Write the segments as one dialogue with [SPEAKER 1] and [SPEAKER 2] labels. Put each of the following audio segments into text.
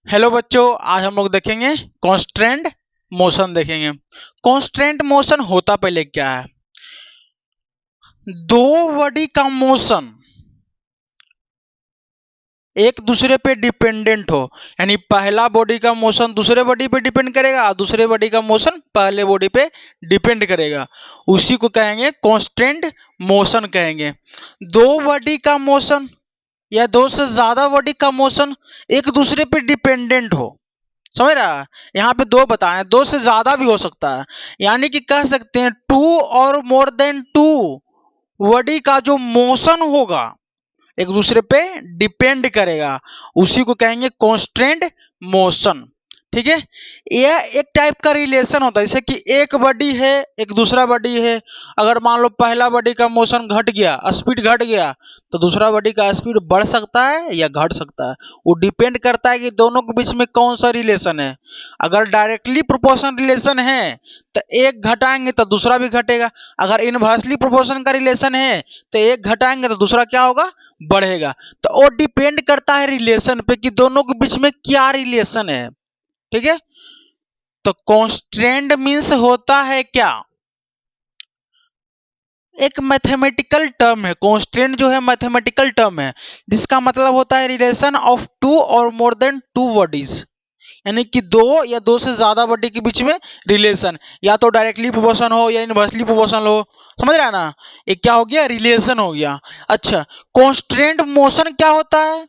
[SPEAKER 1] Hello बच्चों, आज हम लोग देखेंगे कांस्टेंट मोशन देखेंगे। कांस्टेंट मोशन होता पहले क्या है? दो बॉडी का मोशन एक दूसरे पे डिपेंडेंट हो, यानी पहला बॉडी का मोशन दूसरे बॉडी पे डिपेंड करेगा और दूसरे बॉडी का मोशन पहले बॉडी पे डिपेंड करेगा। उसी को कहेंगे कांस्टेंट मोशन कहेंगे। दो बॉडी का मोशन या दो से ज्यादा बॉडी का मोशन एक दूसरे पे डिपेंडेंट हो, समझ रहा है? यहाँ पे दो बताए, दो से ज्यादा भी हो सकता है, यानी कि कह सकते हैं टू और मोर देन टू बॉडी का जो मोशन होगा एक दूसरे पे डिपेंड करेगा, उसी को कहेंगे कांस्टेंट मोशन। ठीक है, यह एक टाइप का रिलेशन होता है, जैसे कि एक बॉडी है एक दूसरा बॉडी है। अगर मान लो पहला बॉडी का मोशन घट गया, स्पीड घट गया, तो दूसरा बॉडी का स्पीड बढ़ सकता है या घट सकता है। वो डिपेंड करता है कि दोनों के बीच में कौन सा रिलेशन है। अगर डायरेक्टली प्रोपोर्शन रिलेशन है तो एक घटाएंगे तो दूसरा भी घटेगा। अगर इनवर्सली प्रोपोर्शन का रिलेशन है तो एक घटाएंगे तो दूसरा क्या होगा, बढ़ेगा। तो वो डिपेंड करता है रिलेशन पे कि दोनों के बीच में क्या रिलेशन है। ठीक है, तो कांस्टेंट मींस होता है क्या? एक मैथमेटिकल टर्म है। कांस्टेंट जो है मैथमेटिकल टर्म है, जिसका मतलब होता है रिलेशन ऑफ टू और मोर देन टू बॉडीज, यानी कि दो या दो से ज्यादा बॉडी के बीच में रिलेशन, या तो डायरेक्टली प्रोपोर्शन हो या इनवर्सली प्रोपोर्शन हो। समझ रहा है ना? एक क्या हो गया, रिलेशन हो गया। अच्छा, कांस्टेंट मोशन क्या होता है?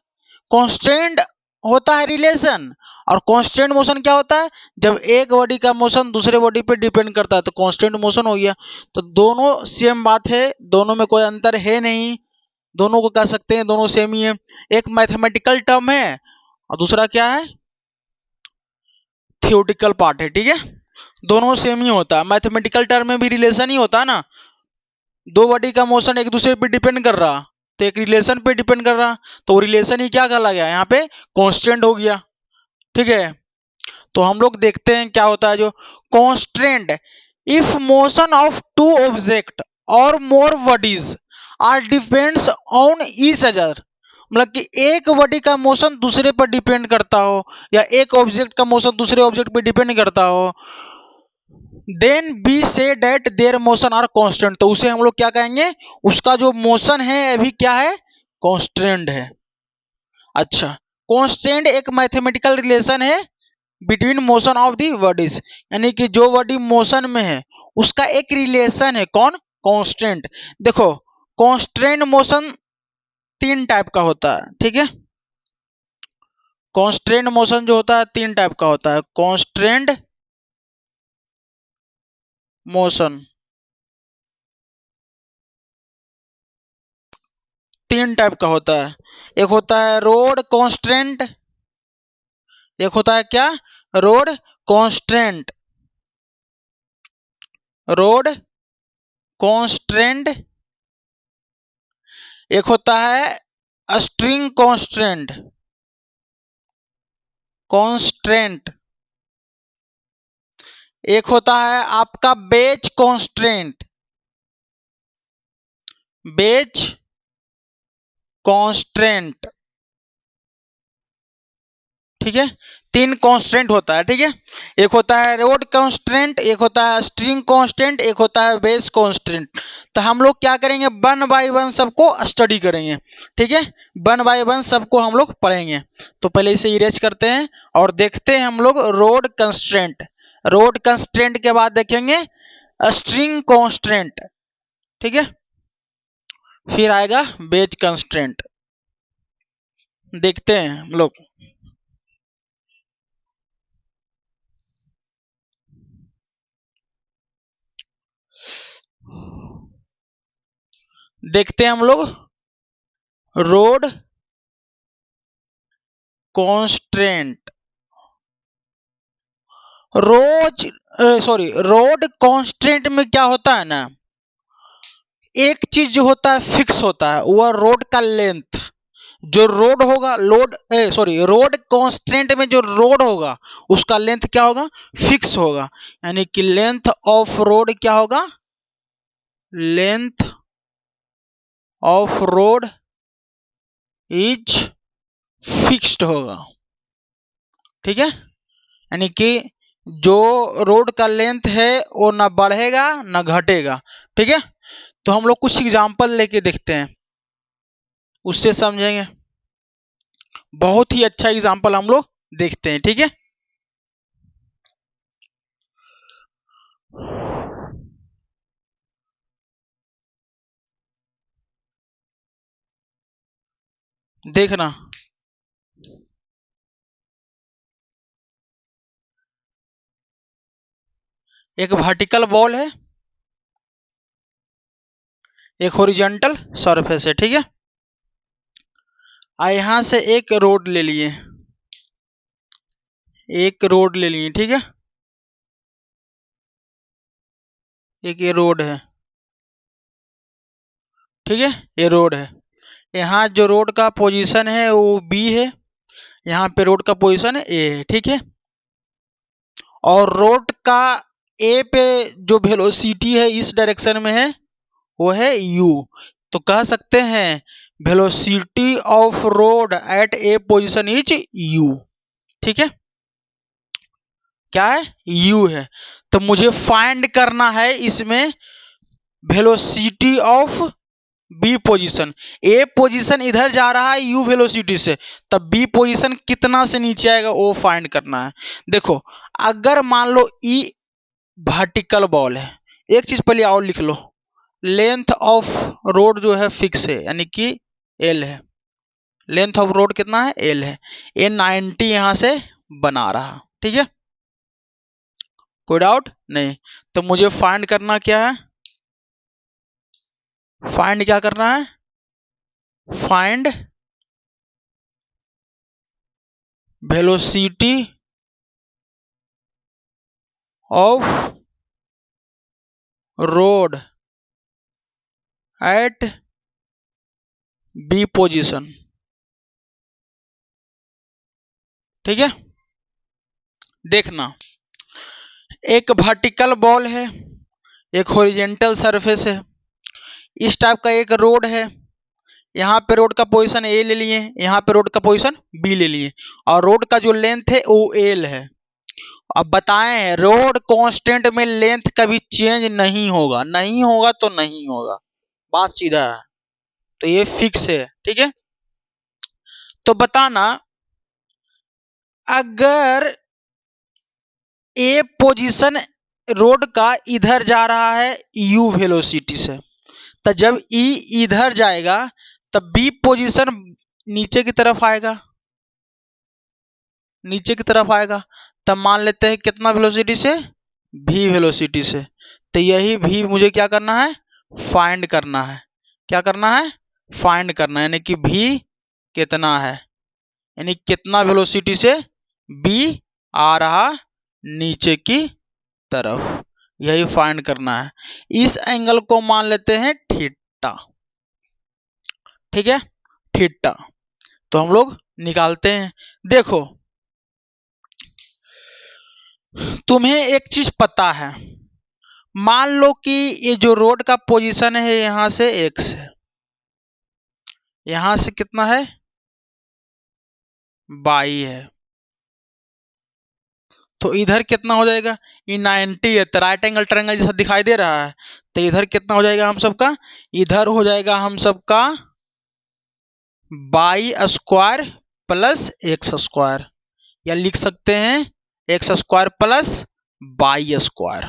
[SPEAKER 1] कांस्टेंट होता है रिलेशन, और कांस्टेंट मोशन क्या होता है? जब एक बॉडी का मोशन दूसरे बॉडी पे डिपेंड करता है तो कांस्टेंट मोशन हो गया। तो दोनों सेम बात है, दोनों में कोई अंतर है नहीं, दोनों को कह सकते हैं दोनों सेम ही है। एक मैथमेटिकल टर्म है और दूसरा क्या है, थियोटिकल पार्ट है। ठीक है, दोनों सेम ही होता है। मैथमेटिकल टर्म में भी रिलेशन ही होता है ना, दो बॉडी का मोशन एक दूसरे पे डिपेंड कर रहा तो एक रिलेशन पे डिपेंड कर रहा, तो वो रिलेशन ही क्या कहला गया, यहाँ पे कांस्टेंट हो गया। ठीक है, तो हम लोग देखते हैं क्या होता है जो constant. If motion of two object और more bodies are depends on each other, मतलब कि एक बॉडी का मोशन दूसरे पर डिपेंड करता हो या एक ऑब्जेक्ट का मोशन दूसरे ऑब्जेक्ट पे डिपेंड करता हो, then we say that their motion are constant, तो उसे हम लोग क्या कहेंगे, उसका जो मोशन है अभी क्या है, कांस्टेंट है। अच्छा, कांस्टेंट एक मैथमेटिकल रिलेशन है between motion of the bodies, यानी कि जो बॉडी मोशन में है उसका एक रिलेशन है, कौन, कांस्टेंट। देखो, कांस्टेंट मोशन तीन टाइप का होता है। ठीक है, कांस्टेंट मोशन जो होता है तीन टाइप का होता है। कांस्टेंट मोशन तीन टाइप का होता है। एक होता है रोड कांस्टेंट, एक होता है क्या, रोड कांस्टेंट, रोड कांस्टेंट। एक होता है स्ट्रिंग कांस्टेंट, कांस्टेंट। एक होता है आपका बेज कांस्टेंट, बेज कांस्टेंट। ठीक है, तीन कांस्टेंट होता है। ठीक है, एक होता है रोड कांस्टेंट, एक होता है स्ट्रिंग कांस्टेंट, एक होता है बेस कांस्टेंट। तो हम लोग क्या करेंगे, वन बाय वन सबको स्टडी करेंगे। ठीक है, वन बाय वन सबको हम लोग पढ़ेंगे। तो पहले इसे इरेज करते हैं और देखते हैं हम लोग रोड कांस्टेंट। रोड कांस्टेंट के बाद देखेंगे स्ट्रिंग कांस्टेंट। ठीक है, फिर आएगा बेज कांस्टेंट। देखते हैं हम लोग। देखते हैं हम लोग रोड कांस्टेंट। रोड कांस्टेंट में क्या होता है ना, एक चीज जो होता है फिक्स होता है, वह रोड का लेंथ। जो रोड होगा, रोड कांस्टेंट में जो रोड होगा उसका लेंथ क्या होगा, फिक्स होगा, यानी कि लेंथ ऑफ रोड क्या होगा, length of road is fixed होगा। ठीक है, यानी कि जो रोड का लेंथ है वो ना बढ़ेगा ना घटेगा। ठीक है, तो हम लोग कुछ एग्जांपल लेके देखते हैं, उससे समझेंगे। बहुत ही अच्छा एग्जांपल हम लोग देखते हैं। ठीक है, देखना, एक वर्टिकल बॉल है, एक हॉरिजॉन्टल सरफेस है। ठीक है, यहां से एक रोड ले लिए, एक रोड ले लिए। ठीक है, एक ये रोड है। ठीक है, ये रोड है। यहाँ जो रोड का पोजीशन है वो बी है, यहाँ पे रोड का पोजीशन है ए है। ठीक है, और रोड का ए पे जो वेलोसिटी है इस डायरेक्शन में है वो है u। तो कह सकते हैं velocity of rod at a position is u। ठीक है, क्या है, u है। तो मुझे फाइंड करना है इसमें velocity of b position. A position इधर जा रहा है u वेलोसिटी से, तब बी पोजीशन कितना से नीचे आएगा वो फाइंड करना है। देखो, अगर मान लो ई वर्टिकल बॉल है, एक चीज पहले और लिख लो, लेंथ ऑफ रोड जो है फिक्स है, यानी कि एल है। लेंथ ऑफ रोड कितना है, एल है। ए 90 यहां से बना रहा। ठीक है, कोई डाउट नहीं। तो मुझे फाइंड करना क्या है, फाइंड क्या करना है, find velocity of rod at b position. ठीक है, देखना, एक वर्टिकल बॉल है, एक हॉरिजॉन्टल सरफेस है, इस टाइप का एक रोड है। यहाँ पे रोड का पोजीशन ए ले लिए, यहाँ पे रोड का पोजीशन बी ले लिए, और रोड का जो लेंथ है वो एल है। अब बताएं, रोड कांस्टेंट में लेंथ कभी चेंज नहीं होगा, नहीं होगा तो नहीं होगा, बात सीधा है। तो ये फिक्स है। ठीक है, तो बताना, अगर ए पोजीशन रोड का इधर जा रहा है u वेलोसिटी से, तो जब ई इधर जाएगा तब बी पोजीशन नीचे की तरफ आएगा, नीचे की तरफ आएगा। तब मान लेते हैं कितना वेलोसिटी से, v वेलोसिटी से। तो यही v मुझे क्या करना है, फाइंड करना है। क्या करना है, फाइंड करना है, यानी कि v कितना है, यानी कितना वेलोसिटी से b आ रहा नीचे की तरफ, यही फाइंड करना है। इस एंगल को मान लेते हैं थीटा। ठीक है, थीटा। तो हम लोग निकालते हैं। देखो, तुम्हें एक चीज पता है, मान लो कि ये जो रोड का पोजीशन है यहां से x है, यहां से कितना है, y है। तो इधर कितना हो जाएगा, ये 90 है, तो राइट एंगल ट्रायंगल जैसा दिखाई दे रहा है। तो इधर कितना हो जाएगा हम सबका, इधर हो जाएगा हम सबका y square plus x square, या लिख सकते हैं x square plus y square.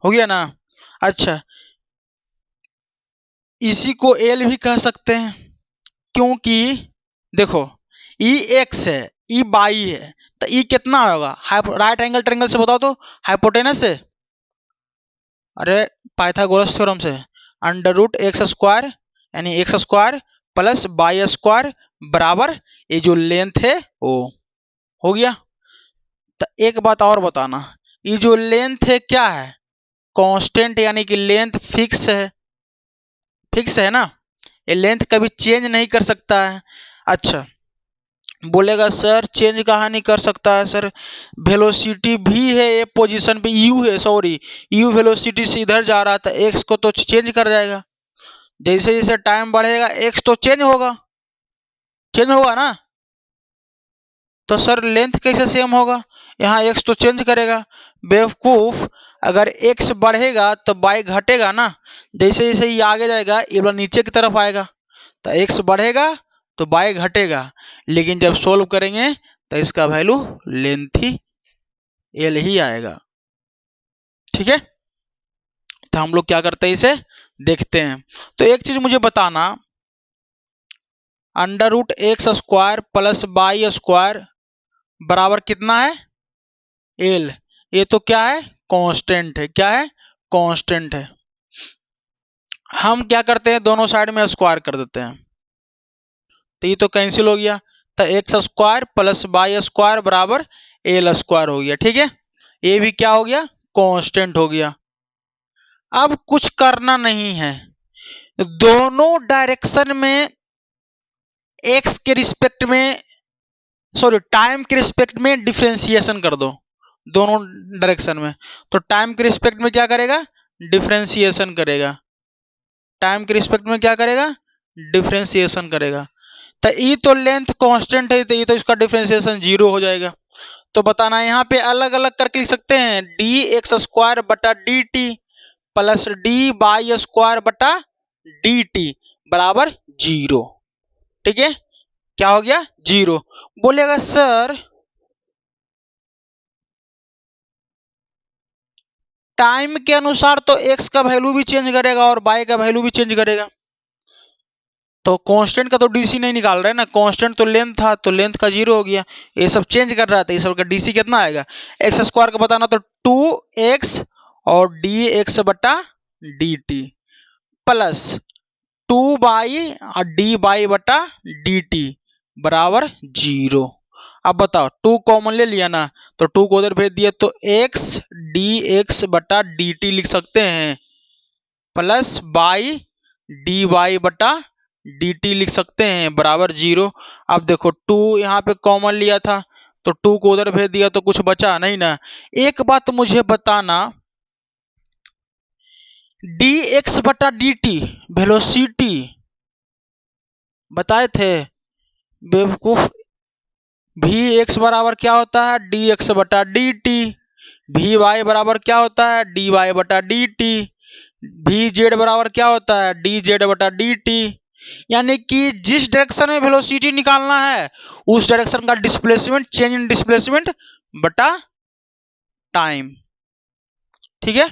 [SPEAKER 1] हो गया ना। अच्छा, इसी को एल भी कह सकते हैं, क्योंकि देखो ई एक्स है, ई बाई है, तो ई कितना होगा, राइट एंगल ट्रायंगल से बताओ तो, हाइपोटेनस से, अरे पाइथागोरस थ्योरम से, अंडर रूट एक्स स्क्वायर, यानी x square plus y square बराबर ये जो लेंथ है वो। हो गया। तो एक बात और बताना, ये जो लेंथ है क्या है, कांस्टेंट, यानी कि लेंथ फिक्स है, फिक्स है ना, ये लेंथ कभी चेंज नहीं कर सकता है। अच्छा, बोलेगा सर चेंज कहाँ नहीं कर सकता है सर, वेलोसिटी भी है ये पोजीशन पे, u है, सॉरी u वेलोसिटी से इधर जा रहा था, x को तो चेंज कर जाएगा, जैसे जैसे टाइम बढ़ेगा x तो चेंज होगा, चेंज होगा ना। तो सर लेंथ कैसे सेम होगा, यहाँ x तो चेंज करेगा। बेवकूफ, अगर x बढ़ेगा तो y घटेगा ना। जैसे जैसे ये आगे जाएगा ये वाला नीचे की तरफ आएगा, तो x बढ़ेगा तो y घटेगा। लेकिन जब सोल्व करेंगे तो इसका वैल्यू लेंथ ही l ही आएगा। ठीक है, तो हम लोग क्या करते हैं, इसे देखते हैं। तो एक चीज मुझे बताना, under root x square plus y square बराबर कितना है, एल। ये तो क्या है, कांस्टेंट है। क्या है, कांस्टेंट है। हम क्या करते हैं, दोनों साइड में स्क्वायर कर देते हैं, तो ये तो कैंसिल हो गया। तो x square plus y square बराबर एल स्क्वायर हो गया। ठीक है, ये भी क्या हो गया, कांस्टेंट हो गया। अब कुछ करना नहीं है, दोनों डायरेक्शन में एक्स के रिस्पेक्ट में, सॉरी टाइम के रिस्पेक्ट में डिफरेंशिएशन कर दो, दोनों डायरेक्शन में। तो टाइम के रिस्पेक्ट में क्या करेगा, डिफरेंशिएशन करेगा। टाइम के रिस्पेक्ट में क्या करेगा, डिफरेंशिएशन करेगा। तो ई तो लेंथ कांस्टेंट है, तो ये तो इसका डिफरेंशिएशन 0 हो जाएगा। तो बताना, यहाँ पे अलग अलग करके लिख सकते हैं, डी एक्स स्क्वायर बटा d t plus d y square बटा डी टी बराबर 0। ठीक है, क्या हो गया, 0। बोलेगा सर टाइम के अनुसार तो x का वैल्यू भी चेंज करेगा और y का वैल्यू भी चेंज करेगा। तो कांस्टेंट का तो डीसी नहीं निकाल रहे ना, कांस्टेंट तो लेंथ था, तो लेंथ का 0 हो गया। ये सब चेंज कर रहा था, ये सब का डीसी कितना आएगा, एक्स स्क्वायर का बताना तो 2x और dx बटा dt प्लस 2y और dy बटा dt बराबर 0। अब बताओ, 2 कॉमन ले लिया ना, तो 2 को उधर भेज दिया, तो x dx बटा dt लिख सकते हैं, प्लस y dy बटा dt लिख सकते हैं बराबर 0। अब देखो 2 यहाँ पे कॉमन लिया था, तो 2 को उधर भेज दिया, तो कुछ बचा नहीं ना। एक बात मुझे बताना, dx बटा dt वेलोसिटी बताए थे बेवकूफ, vx बराबर क्या होता है, dx बटा dt, vy बराबर क्या होता है, dy बटा dt, vz बराबर क्या होता है, dz बटा dt। यानी कि जिस डायरेक्शन में वेलोसिटी निकालना है उस डायरेक्शन का डिस्प्लेसमेंट, चेंज इन डिस्प्लेसमेंट बटा टाइम। ठीक है,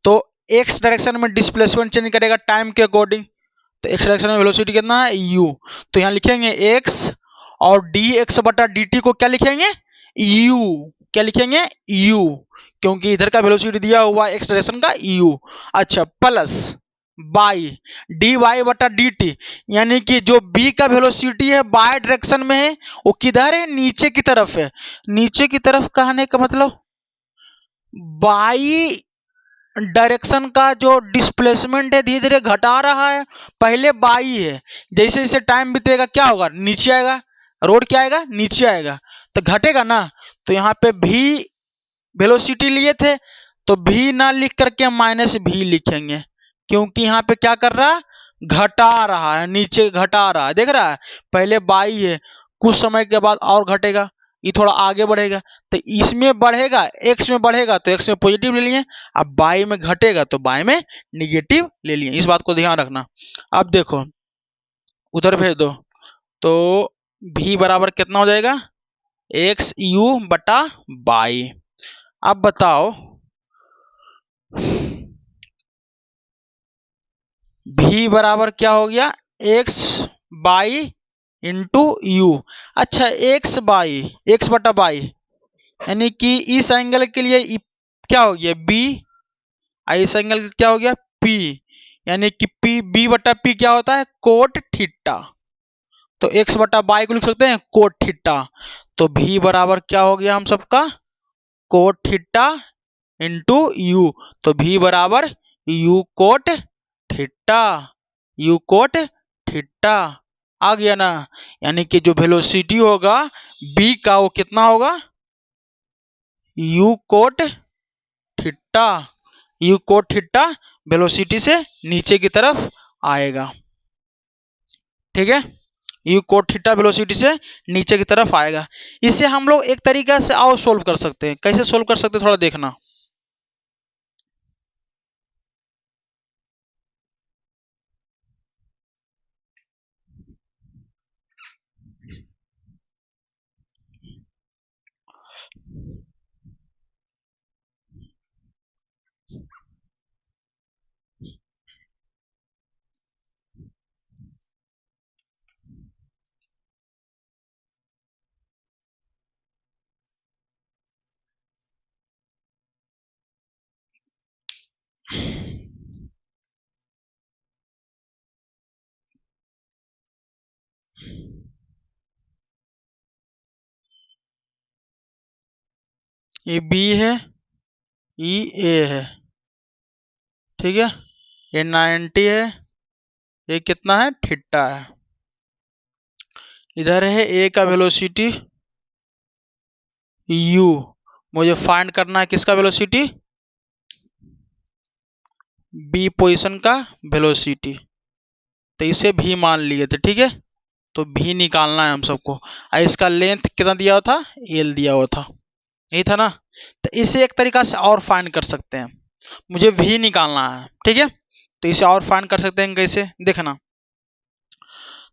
[SPEAKER 1] तो x डायरेक्शन में डिस्प्लेसमेंट चेंज करेगा टाइम के अकॉर्डिंग, तो x डायरेक्शन में वेलोसिटी कितना है, u। तो यहां लिखेंगे x और dx बटा dt को क्या लिखेंगे, u। क्या लिखेंगे, u, क्योंकि इधर का वेलोसिटी दिया हुआ है x डायरेक्शन का u। अच्छा, प्लस y dy बटा dt, यानी कि जो b का वेलोसिटी है y डायरेक्शन में है, वो किधर है, नीचे की तरफ है। नीचे की तरफ कहने का मतलब y डायरेक्शन का जो डिस्प्लेसमेंट है धीरे धीरे घटा रहा है। पहले बाई है, जैसे जैसे टाइम बीतेगा क्या होगा, नीचे आएगा, रोड क्या आएगा, नीचे आएगा, तो घटेगा ना। तो यहाँ पे भी वेलोसिटी लिए थे, तो भी ना लिख करके माइनस भी लिखेंगे, क्योंकि यहाँ पे क्या कर रहा है, घटा रहा है, नीचे घटा रहा है। देख रहा है, पहले बाई है, कुछ समय के बाद और घटेगा, ये थोड़ा आगे बढ़ेगा, तो इसमें बढ़ेगा, x में बढ़ेगा तो x में पॉजिटिव ले लिए, अब y में घटेगा तो y में निगेटिव ले लिए। इस बात को ध्यान रखना। अब देखो उधर भेज दो, तो v बराबर कितना हो जाएगा, x u बटा y। अब बताओ v बराबर क्या हो गया, x बाई इंटू यू। अच्छा, x बटा बाई, यानी कि इस एंगल के लिए क्या हो गया, b, इस एंगल क्या हो गया, p, यानी कि p, b बटा p क्या होता है, कोट थीटा। तो x बटा बाई को लिख सकते हैं कोट थीटा। तो v बराबर क्या हो गया हम सबका, कोट थीटा इंटू यू। तो v बराबर u cot theta, u cot theta आ गया ना। यानी कि जो वेलोसिटी होगा b का वो कितना होगा, u cot theta. u cot theta velocity से नीचे की तरफ आएगा। ठीक है, यू कोट थीटा वेलोसिटी से नीचे की तरफ आएगा। इसे हम लोग एक तरीका से और सोल्व कर सकते हैं। कैसे सोल्व कर सकते हैं थोड़ा देखना। ये बी है, ई ए है, ठीक है। ये 90 है, ये कितना है थीटा है। इधर है ए का वेलोसिटी यू, मुझे फाइंड करना है किसका वेलोसिटी, बी पोजीशन का वेलोसिटी। तो इसे भी मान लिए थे, ठीक है। तो भी निकालना है हम सबको। और इसका लेंथ कितना दिया हुआ था, एल दिया हुआ था, यही था ना। तो इसे एक तरीका से और फाइंड कर सकते हैं। मुझे भी निकालना है, ठीक है। तो इसे और फाइंड कर सकते हैं कैसे, देखना।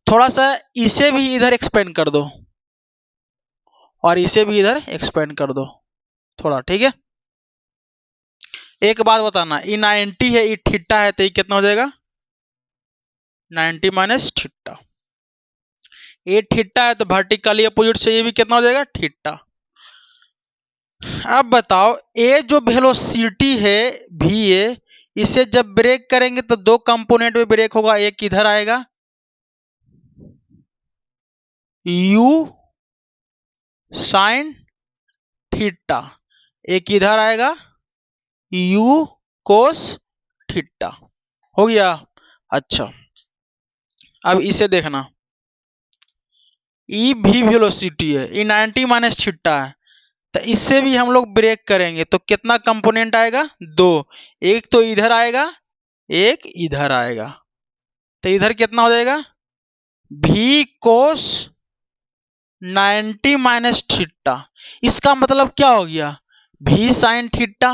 [SPEAKER 1] थोड़ा सा इसे भी इधर एक्सपेंड कर दो और इसे भी इधर एक्सपेंड कर दो थोड़ा, ठीक है। एक बात बताना, ये 90 है, ये थीटा है, तो ये कितना हो जाएगा 90 माइनस थीटा। ये थीटा है तो वर्टिकली अपोजिट से ये भी कितना हो जाएगा थीटा। अब बताओ, ए जो वेलोसिटी है भी ए, इसे जब ब्रेक करेंगे तो दो कंपोनेंट में ब्रेक होगा। एक इधर आएगा u साइन थीटा, एक इधर आएगा u कोस थीटा, हो गया। अच्छा, अब इसे देखना, ई भी वेलोसिटी है, ई 90 माइनस थीटा है, तो इससे भी हम लोग ब्रेक करेंगे तो कितना कंपोनेंट आएगा, दो। एक तो इधर आएगा, एक इधर आएगा, तो इधर कितना हो जाएगा भी कोस 90 माइनस थीटा। इसका मतलब क्या हो गया, भी साइन थीटा।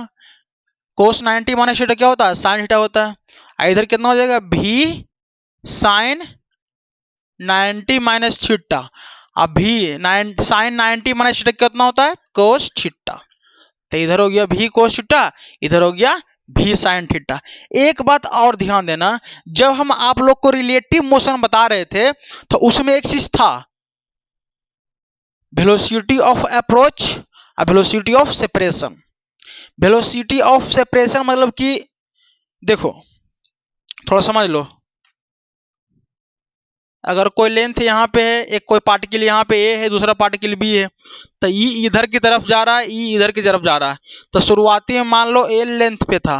[SPEAKER 1] कोस 90 माइनस थीटा क्या होता है, साइन थीटा होता है। इधर कितना हो जाएगा भी साइन 90 माइनस थीटा। अभी साइन 90 माइनस थीटा कितना होता है, कोस थीटा। तो इधर हो गया भी कोस थीटा, इधर हो गया भी साइन थीटा। एक बात और ध्यान देना, जब हम आप लोग को रिलेटिव मोशन बता रहे थे तो उसमें एक चीज था, वेलोसिटी ऑफ अप्रोच और velocity of separation. Velocity of separation मतलब कि देखो, थोड़ा समझ लो, अगर कोई लेंथ यहाँ पे है, एक कोई पार्टिकल यहाँ पे ए है, दूसरा पार्टिकल बी है, तो ई इधर की तरफ जा रहा है, ई इधर की तरफ जा रहा है। तो शुरुआती में मान लो ए लेंथ पे था,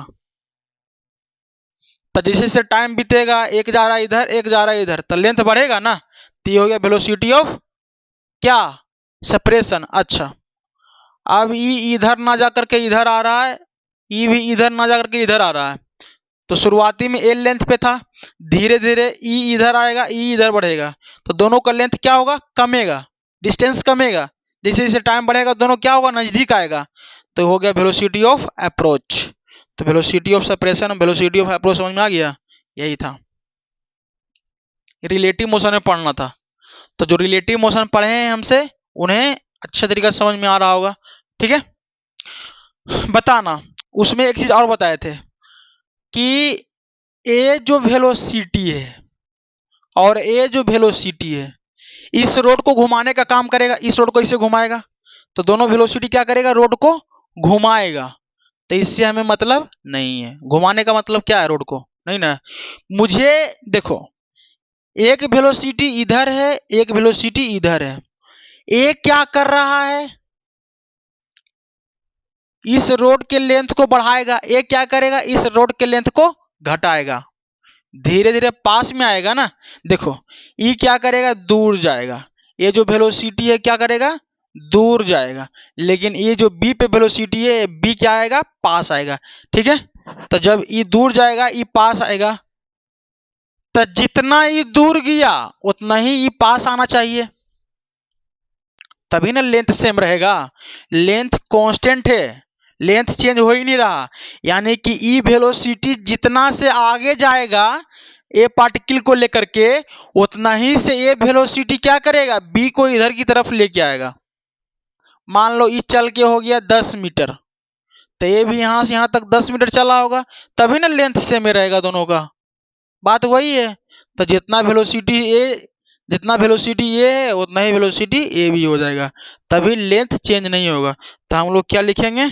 [SPEAKER 1] तो जैसे जैसे टाइम बीतेगा, एक जा रहा है इधर, एक जा रहा है इधर, तो लेंथ बढ़ेगा ना। तो ये हो गया वेलोसिटी ऑफ क्या, सेपरेशन। अच्छा, अब ई इधर ना जा करके इधर आ रहा है, ई भी इधर ना जा करके इधर आ रहा है। तो शुरुआती में एल लेंथ पे था, धीरे धीरे ई इधर आएगा, ई इधर बढ़ेगा, तो दोनों का लेंथ क्या होगा, कमेगा, डिस्टेंस कमेगा। जैसे जैसे टाइम बढ़ेगा दोनों क्या होगा, नजदीक आएगा। तो हो गया वेलोसिटी ऑफ अप्रोच। तो velocity of separation, velocity of approach समझ में आ गया, यही था। रिलेटिव मोशन में पढ़ना था, तो जो रिलेटिव मोशन पढ़े हैं हमसे उन्हें अच्छे तरीके से समझ में आ रहा होगा, ठीक है। बताना, उसमें एक चीज और बताए थे कि ए जो वेलोसिटी है और ए जो वेलोसिटी है, इस रोड को घुमाने का काम करेगा, इस रोड को इसे घुमाएगा, तो दोनों वेलोसिटी क्या करेगा, रोड को घुमाएगा। तो इससे हमें मतलब नहीं है, घुमाने का मतलब क्या है, रोड को नहीं ना। मुझे देखो, एक वेलोसिटी इधर है, एक वेलोसिटी इधर है, ए क्या कर रहा है, इस रोड के लेंथ को बढ़ाएगा, ए क्या करेगा, इस रोड के लेंथ को घटाएगा, धीरे धीरे पास में आएगा ना। देखो, ई क्या करेगा, दूर जाएगा, ये जो वेलोसिटी है क्या करेगा, दूर जाएगा। लेकिन ये जो बी पे वेलोसिटी है, बी क्या आएगा, पास आएगा, ठीक है। तो जब ई दूर जाएगा, ई पास आएगा, तो जितना ई दूर गया उतना ही ई पास आना चाहिए, तभी ना लेंथ सेम रहेगा। लेंथ कांस्टेंट है, लेंथ चेंज हो ही नहीं रहा, यानी कि ई वेलोसिटी जितना से आगे जाएगा ए पार्टिकल को लेकर के, उतना ही से ए वेलोसिटी क्या करेगा, बी को इधर की तरफ लेके आएगा। मान लो ई चल के हो गया 10 मीटर, तो ये भी यहां से यहां तक 10 मीटर चला होगा, तभी ना लेंथ सेम रहेगा दोनों का। बात वही है। तो जितना वेलोसिटी ए है उतना ही वेलोसिटी ए भी हो जाएगा, तभी लेंथ चेंज नहीं होगा। तो हम लोग क्या लिखेंगे,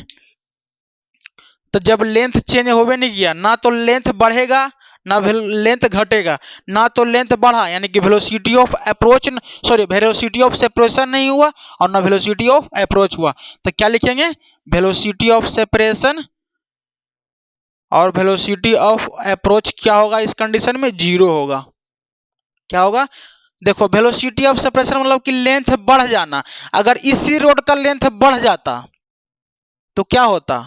[SPEAKER 1] तो जब लेंथ चेंज होवे नहीं किया, ना तो लेंथ बढ़ेगा ना लेंथ घटेगा, ना तो लेंथ बढ़ा यानी कि velocity of approach, sorry velocity of separation नहीं हुआ और ना वेलोसिटी ऑफ अप्रोच हुआ। तो क्या लिखेंगे, वेलोसिटी ऑफ सेपरेशन और वेलोसिटी ऑफ अप्रोच क्या होगा इस कंडीशन में, जीरो होगा। क्या होगा, देखो वेलोसिटी ऑफ सेपरेशन मतलब कि लेंथ बढ़ जाना, अगर इसी रोड का लेंथ बढ़ जाता तो क्या होता,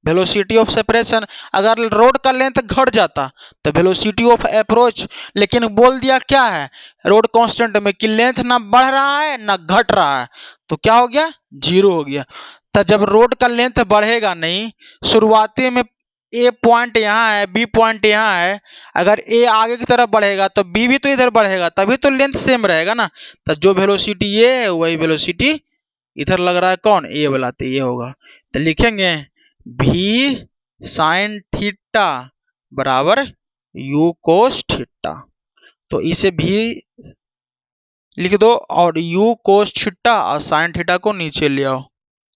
[SPEAKER 1] वेलोसिटी ऑफ सेपरेशन। अगर रोड का लेंथ घट जाता तो वेलोसिटी ऑफ अप्रोच। लेकिन बोल दिया क्या है रोड कांस्टेंट में कि लेंथ ना बढ़ रहा है ना घट रहा है, तो क्या हो गया, जीरो हो गया। तो जब रोड का लेंथ बढ़ेगा नहीं, शुरुआती में ए पॉइंट यहाँ है, बी पॉइंट यहाँ है, अगर ए आगे की तरफ बढ़ेगा तो बी भी तो इधर बढ़ेगा, तभी तो लेंथ सेम रहेगा ना। तो जो वेलोसिटी ये है वही वेलोसिटी इधर लग रहा है, कौन, ए वाला, तो ये होगा। तो लिखेंगे भी साइन थीटा बराबर यू कोस थीटा, तो इसे भी लिख दो और यू कोस थीटा और साइन थीटा को नीचे ले आओ,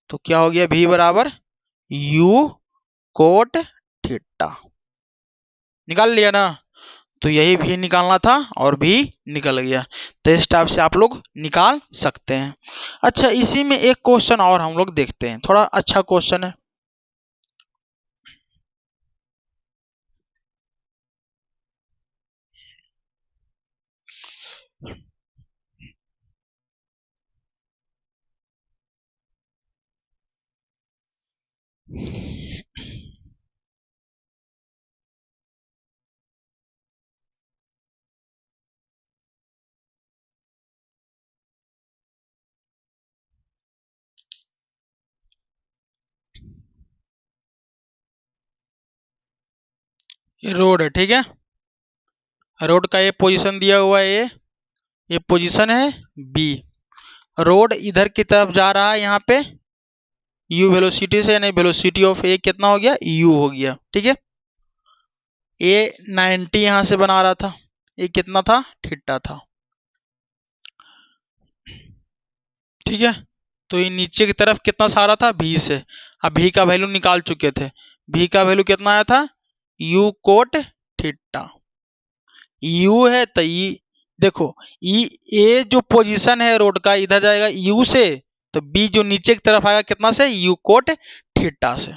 [SPEAKER 1] तो क्या हो गया, भी बराबर यू कोट थीटा। निकाल लिया ना, तो यही भी निकालना था और भी निकल गया। तो इस टाइप से आप लोग निकाल सकते हैं। अच्छा, इसी में एक क्वेश्चन और हम लोग देखते हैं, थोड़ा अच्छा क्वेश्चन है। ये रोड है, ठीक है, रोड का ये पोजीशन दिया हुआ है, ये पोजीशन है बी। रोड इधर की तरफ जा रहा है, यहाँ पे u वेलोसिटी से, यानी वेलोसिटी ऑफ ए कितना हो गया, u हो गया, ठीक है। ए 90 यहां से बना रहा था, ये कितना था, थीटा था, ठीक है। तो ये नीचे की तरफ कितना सा आ रहा था, भी से। अब भी का वैल्यू निकाल चुके थे, भी का वैल्यू कितना आया था, u कोट थीटा। u है तो ई, देखो ई ए जो पोजीशन है रोड का इधर जाएगा u से, तो b जो नीचे की तरफ आएगा कितना से, u कोट थीटा से,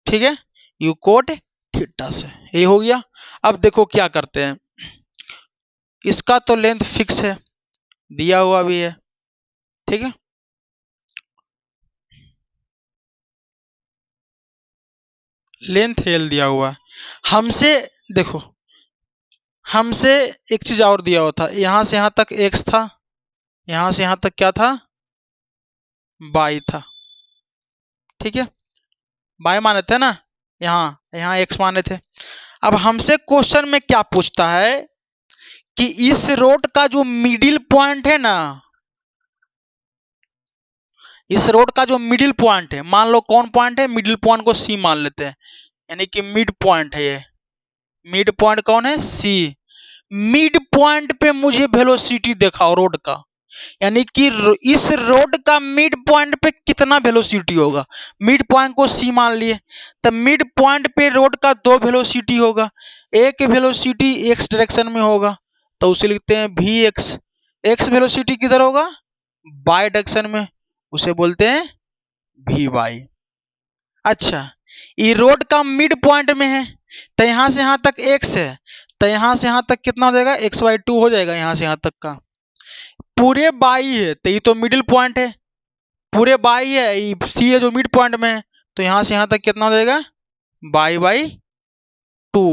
[SPEAKER 1] ठीक है, u कोट थीटा से, ये हो गया। अब देखो क्या करते हैं, इसका तो लेंथ फिक्स है, दिया हुआ भी है, ठीक है। लेंथ एल दिया हुआ है हमसे, देखो हमसे एक चीज और दिया हुआ था, यहां से यहां तक x था, यहां से यहां तक क्या था, y था, ठीक है, y माने थे ना, यहाँ यहाँ x माने थे। अब हमसे क्वेश्चन में क्या पूछता है कि इस रोड का जो मिडिल पॉइंट है ना, इस रोड का जो मिडिल पॉइंट है, मान लो कौन पॉइंट है, मिडिल पॉइंट को सी मान लेते हैं, यानी कि मिड पॉइंट है ये, मिड पॉइंट कौन है, सी। मिड पॉइंट पे मुझे वेलोसिटी दिखाओ रोड का, यानी कि इस रोड का मिड पॉइंट पे कितना वेलोसिटी होगा। मिड पॉइंट को सी मान लिए, तो मिड पॉइंट पे रोड का दो वेलोसिटी होगा, एक वेलोसिटी एक्स डायरेक्शन में होगा, तो उसे लिखते हैं वी एक्स। एक्स वेलोसिटी किधर होगा, वाई डायरेक्शन में, उसे बोलते हैं वी वाई। अच्छा, ये रोड का मिड पॉइंट में है, तो यहां से यहां तक एक्स है, तो यहां से यहां तक कितना हो जाएगा, एक्स बाई टू हो जाएगा, यहां से यहां तक का पूरे बाई है, तो ये तो मिडिल पॉइंट है, पूरे बाई है, सी है जो मिड पॉइंट में है, तो यहां से यहां तक कितना हो जाएगा, बाई बाई टू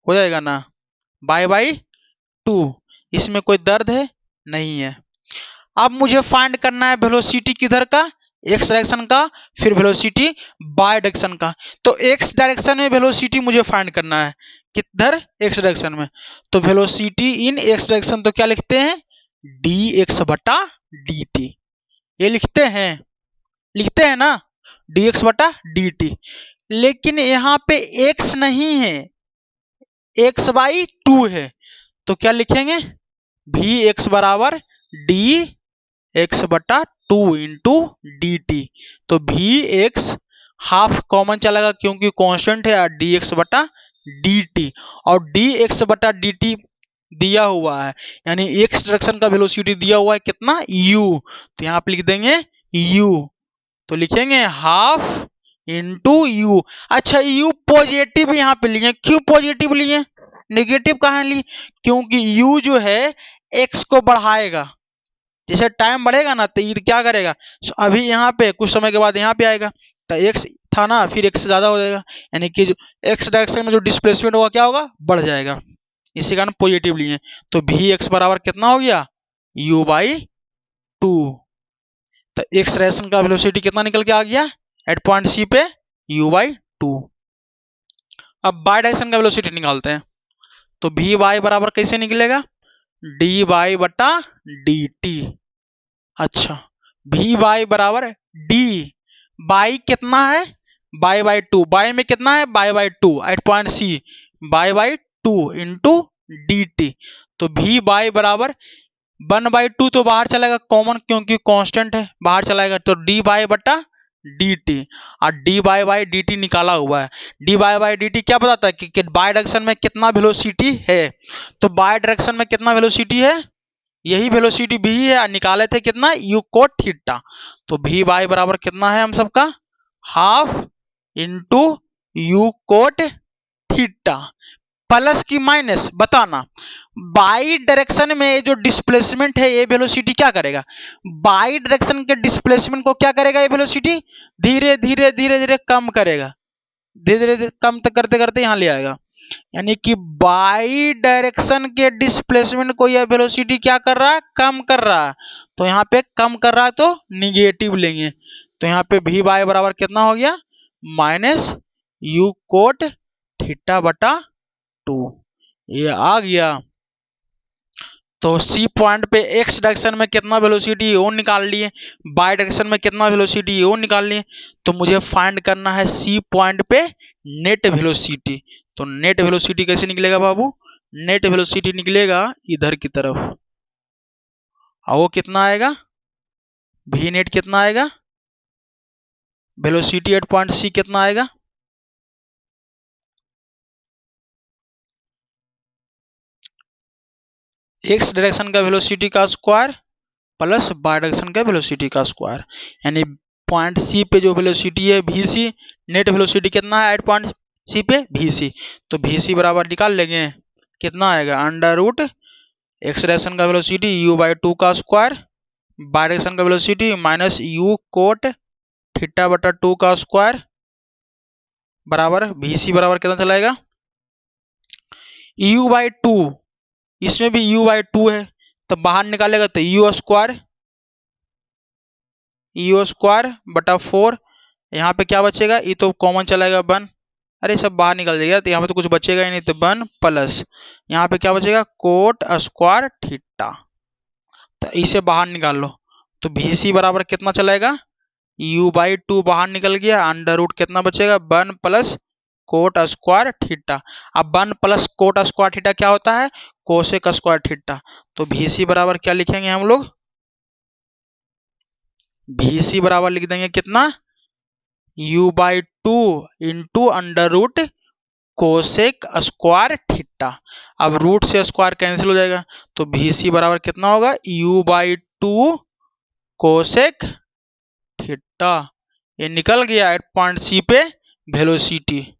[SPEAKER 1] हो जाएगा ना। y/2। इसमें कोई दर्द है नहीं है। अब मुझे फाइंड करना है वेलोसिटी किधर का, एक्स डायरेक्शन का, फिर वेलोसिटी वाई डायरेक्शन का। तो एक्स डायरेक्शन में वेलोसिटी मुझे फाइंड करना है, किधर, एक्स डायरेक्शन में। तो वेलोसिटी इन एक्स डायरेक्शन तो क्या लिखते हैं, dx/dt। ये लिखते हैं ना, dx/dt। लेकिन यहाँ पे x नहीं है, x/2 है। तो क्या लिखेंगे, vx बराबर dx/2 इंटू dt। तो vx हाफ कॉमन चलेगा क्योंकि कांस्टेंट है, dx/dt। और dx/dt दिया हुआ है, यानी एक्स डायरेक्शन का वेलोसिटी दिया हुआ है कितना, u। तो यहाँ पे लिख देंगे u। तो लिखेंगे हाफ इंटू यू। अच्छा, यू पॉजिटिव यहाँ पे लिए, क्यों पॉजिटिव लिए, नेगेटिव कहाँ लिए, क्योंकि u जो है x को बढ़ाएगा। जैसे टाइम बढ़ेगा ना तो ये क्या करेगा, अभी यहाँ पे कुछ समय के बाद यहाँ पे आएगा, तो x था ना, फिर x से ज्यादा हो जाएगा, यानी कि जो x डायरेक्शन में जो डिस्प्लेसमेंट होगा क्या होगा, बढ़ जाएगा। इसी कारण पॉजिटिव लिए। तो vx बराबर कितना हो गया, u/2। तो एक्स डायरेक्शन का वेलोसिटी कितना निकल के आ गया, एट पॉइंट सी पे u/2। अब वाई डायरेक्शन का वेलोसिटी निकालते हैं। तो भी वाई बराबर कैसे निकलेगा, dy/dt। अच्छा, भी वाई बराबर डी, बाई कितना है, y/2, बाई में कितना है, y/2 at point c, y/2 into dt। तो भी वाई बराबर 1/2 तो बाहर चलेगा कॉमन क्योंकि कांस्टेंट है, बाहर चलाएगा। तो dy/dt, और dy/dt निकाला हुआ है। dy/dt क्या बताता है कि बाई डायरेक्शन में कितना वेलोसिटी है। तो बाई डायरेक्शन में कितना वेलोसिटी है, यही वेलोसिटी भी है, निकाले थे कितना, u कोट थीटा। तो भी वाई बराबर कितना है हम सबका, half into you cot theta. Plus की माइनस बताना, बाई डायरेक्शन में जो डिस्प्लेसमेंट है ये वेलोसिटी क्या करेगा, बाई डायरेक्शन के डिस्प्लेसमेंट को क्या करेगा, ये वेलोसिटी धीरे धीरे धीरे धीरे कम करेगा, धीरे धीरे कम तक करते करते यहां ले आएगा। यानी कि बाई डायरेक्शन के डिस्प्लेसमेंट को यह वेलोसिटी क्या कर रहा है, कम कर रहा है। तो यहाँ पे कम कर रहा है तो निगेटिव लेंगे। तो यहाँ पे भी वाई बराबर कितना हो गया, माइनस यू कोट थीटा/2। ये आ गया। तो सी पॉइंट पे एक्स डायरेक्शन में कितना वेलोसिटी वो निकाल लिए, बाई डायरेक्शन में कितना वेलोसिटी वो निकाल लिए। तो मुझे फाइंड करना है सी पॉइंट पे नेट वेलोसिटी। तो नेट वेलोसिटी कैसे निकलेगा बाबू, नेट वेलोसिटी निकलेगा इधर की तरफ, और वो कितना आएगा, भी नेट कितना आएगा, वेलोसिटी एट पॉइंट सी कितना आएगा, एक्स डायरेक्शन का वेलोसिटी का स्क्वायर प्लस वाई डायरेक्शन का वेलोसिटी का स्क्वायर। यानी पॉइंट सी पे जो वेलोसिटी है वी सी, नेट वेलोसिटी कितना है एट पॉइंट सी पे, वी सी। तो वी सी बराबर निकाल लेंगे, कितना आएगा, अंडर रूट एक्स डायरेक्शन का वेलोसिटी u/2 का स्क्वायर, वाई डायरेक्शन का वेलोसिटी माइनस यू कोट थीटा/2 का स्क्वायर, बराबर वी सी बराबर कितना चलाएगा, u/2, इसमें भी u/2 है तो बाहर निकालेगा तो u² यहाँ पे क्या बचेगा, ये तो कॉमन चलाएगा 1, अरे सब बाहर निकल जाएगा तो यहाँ पे तो कुछ बचेगा ही नहीं, तो 1 प्लस यहाँ पे क्या बचेगा, कोट स्क्वायर थीटा। तो इसे बाहर निकाल लो। तो भी सी बराबर कितना चलाएगा, u/2 बाहर निकल गया, अंडर रूट कितना बचेगा, 1 प्लस कोट स्क्वायर थीटा। अब 1 प्लस कोट स्क्वायर थीटा क्या होता है, कोसेक स्क्वायर थीटा। तो भी सी बराबर क्या लिखेंगे हम लोग, भी सी बराबर लिख देंगे कितना, u/2 into under root cosec square theta. अब रूट से स्क्वायर कैंसिल हो जाएगा, तो भी सी बराबर कितना होगा, u/2 कोसेक थीटा। ये निकल गया एट पॉइंट सी पे वेलोसिटी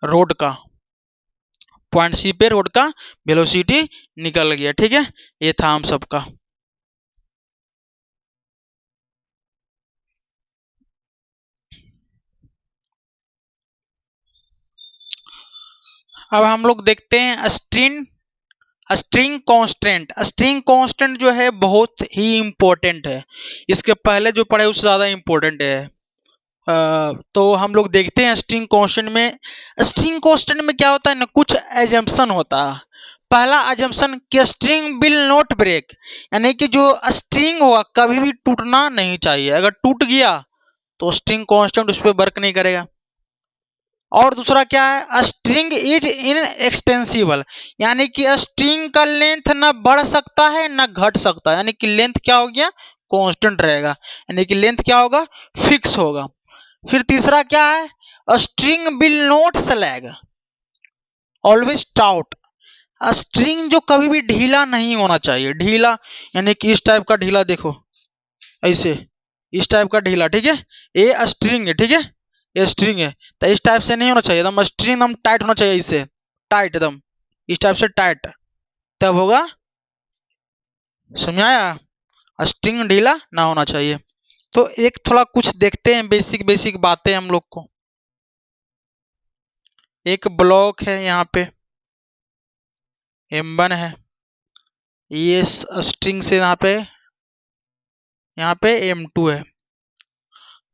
[SPEAKER 1] रोड का, पॉइंट सी पे रोड का वेलोसिटी निकल गया। ठीक है, ये था हम सबका। अब हम लोग देखते हैं स्ट्रिंग स्ट्रिंग कांस्टेंट जो है बहुत ही इंपॉर्टेंट है, इसके पहले जो पढ़े उससे ज्यादा इंपॉर्टेंट है। तो हम लोग देखते हैं स्ट्रिंग कांस्टेंट में क्या होता है ना, कुछ एजम्पशन होता है। पहला एजम्पशन कि स्ट्रिंग विल नॉट ब्रेक, यानी कि जो स्ट्रिंग होगा कभी भी टूटना नहीं चाहिए, अगर टूट गया तो स्ट्रिंग कांस्टेंट उस पर वर्क नहीं करेगा। और दूसरा क्या है, स्ट्रिंग इज इनएक्सटेंसिबल, यानी कि स्ट्रिंग का लेंथ ना बढ़ सकता है ना घट सकता है, यानी कि लेंथ क्या हो गया, कांस्टेंट रहेगा, यानी कि लेंथ क्या होगा, फिक्स होगा। फिर तीसरा क्या है, string will not slag, always taut, string जो कभी भी ढीला नहीं होना चाहिए, ढीला यानी कि इस टाइप का ढीला, देखो ऐसे इस टाइप का ढीला, ठीक है, ये स्ट्रिंग है, ठीक है, ये स्ट्रिंग है, तो इस टाइप से नहीं होना चाहिए, एकदम स्ट्रिंग एकदम टाइट होना चाहिए, इससे टाइट, एकदम इस टाइप से टाइट, तब होगा, समझ आया, स्ट्रिंग ढीला ना होना चाहिए। तो एक थोड़ा कुछ देखते हैं, बेसिक बेसिक बातें हम लोग को। एक ब्लॉक है यहाँ पे M1 है, ये स्ट्रिंग से यहाँ पे M2 है,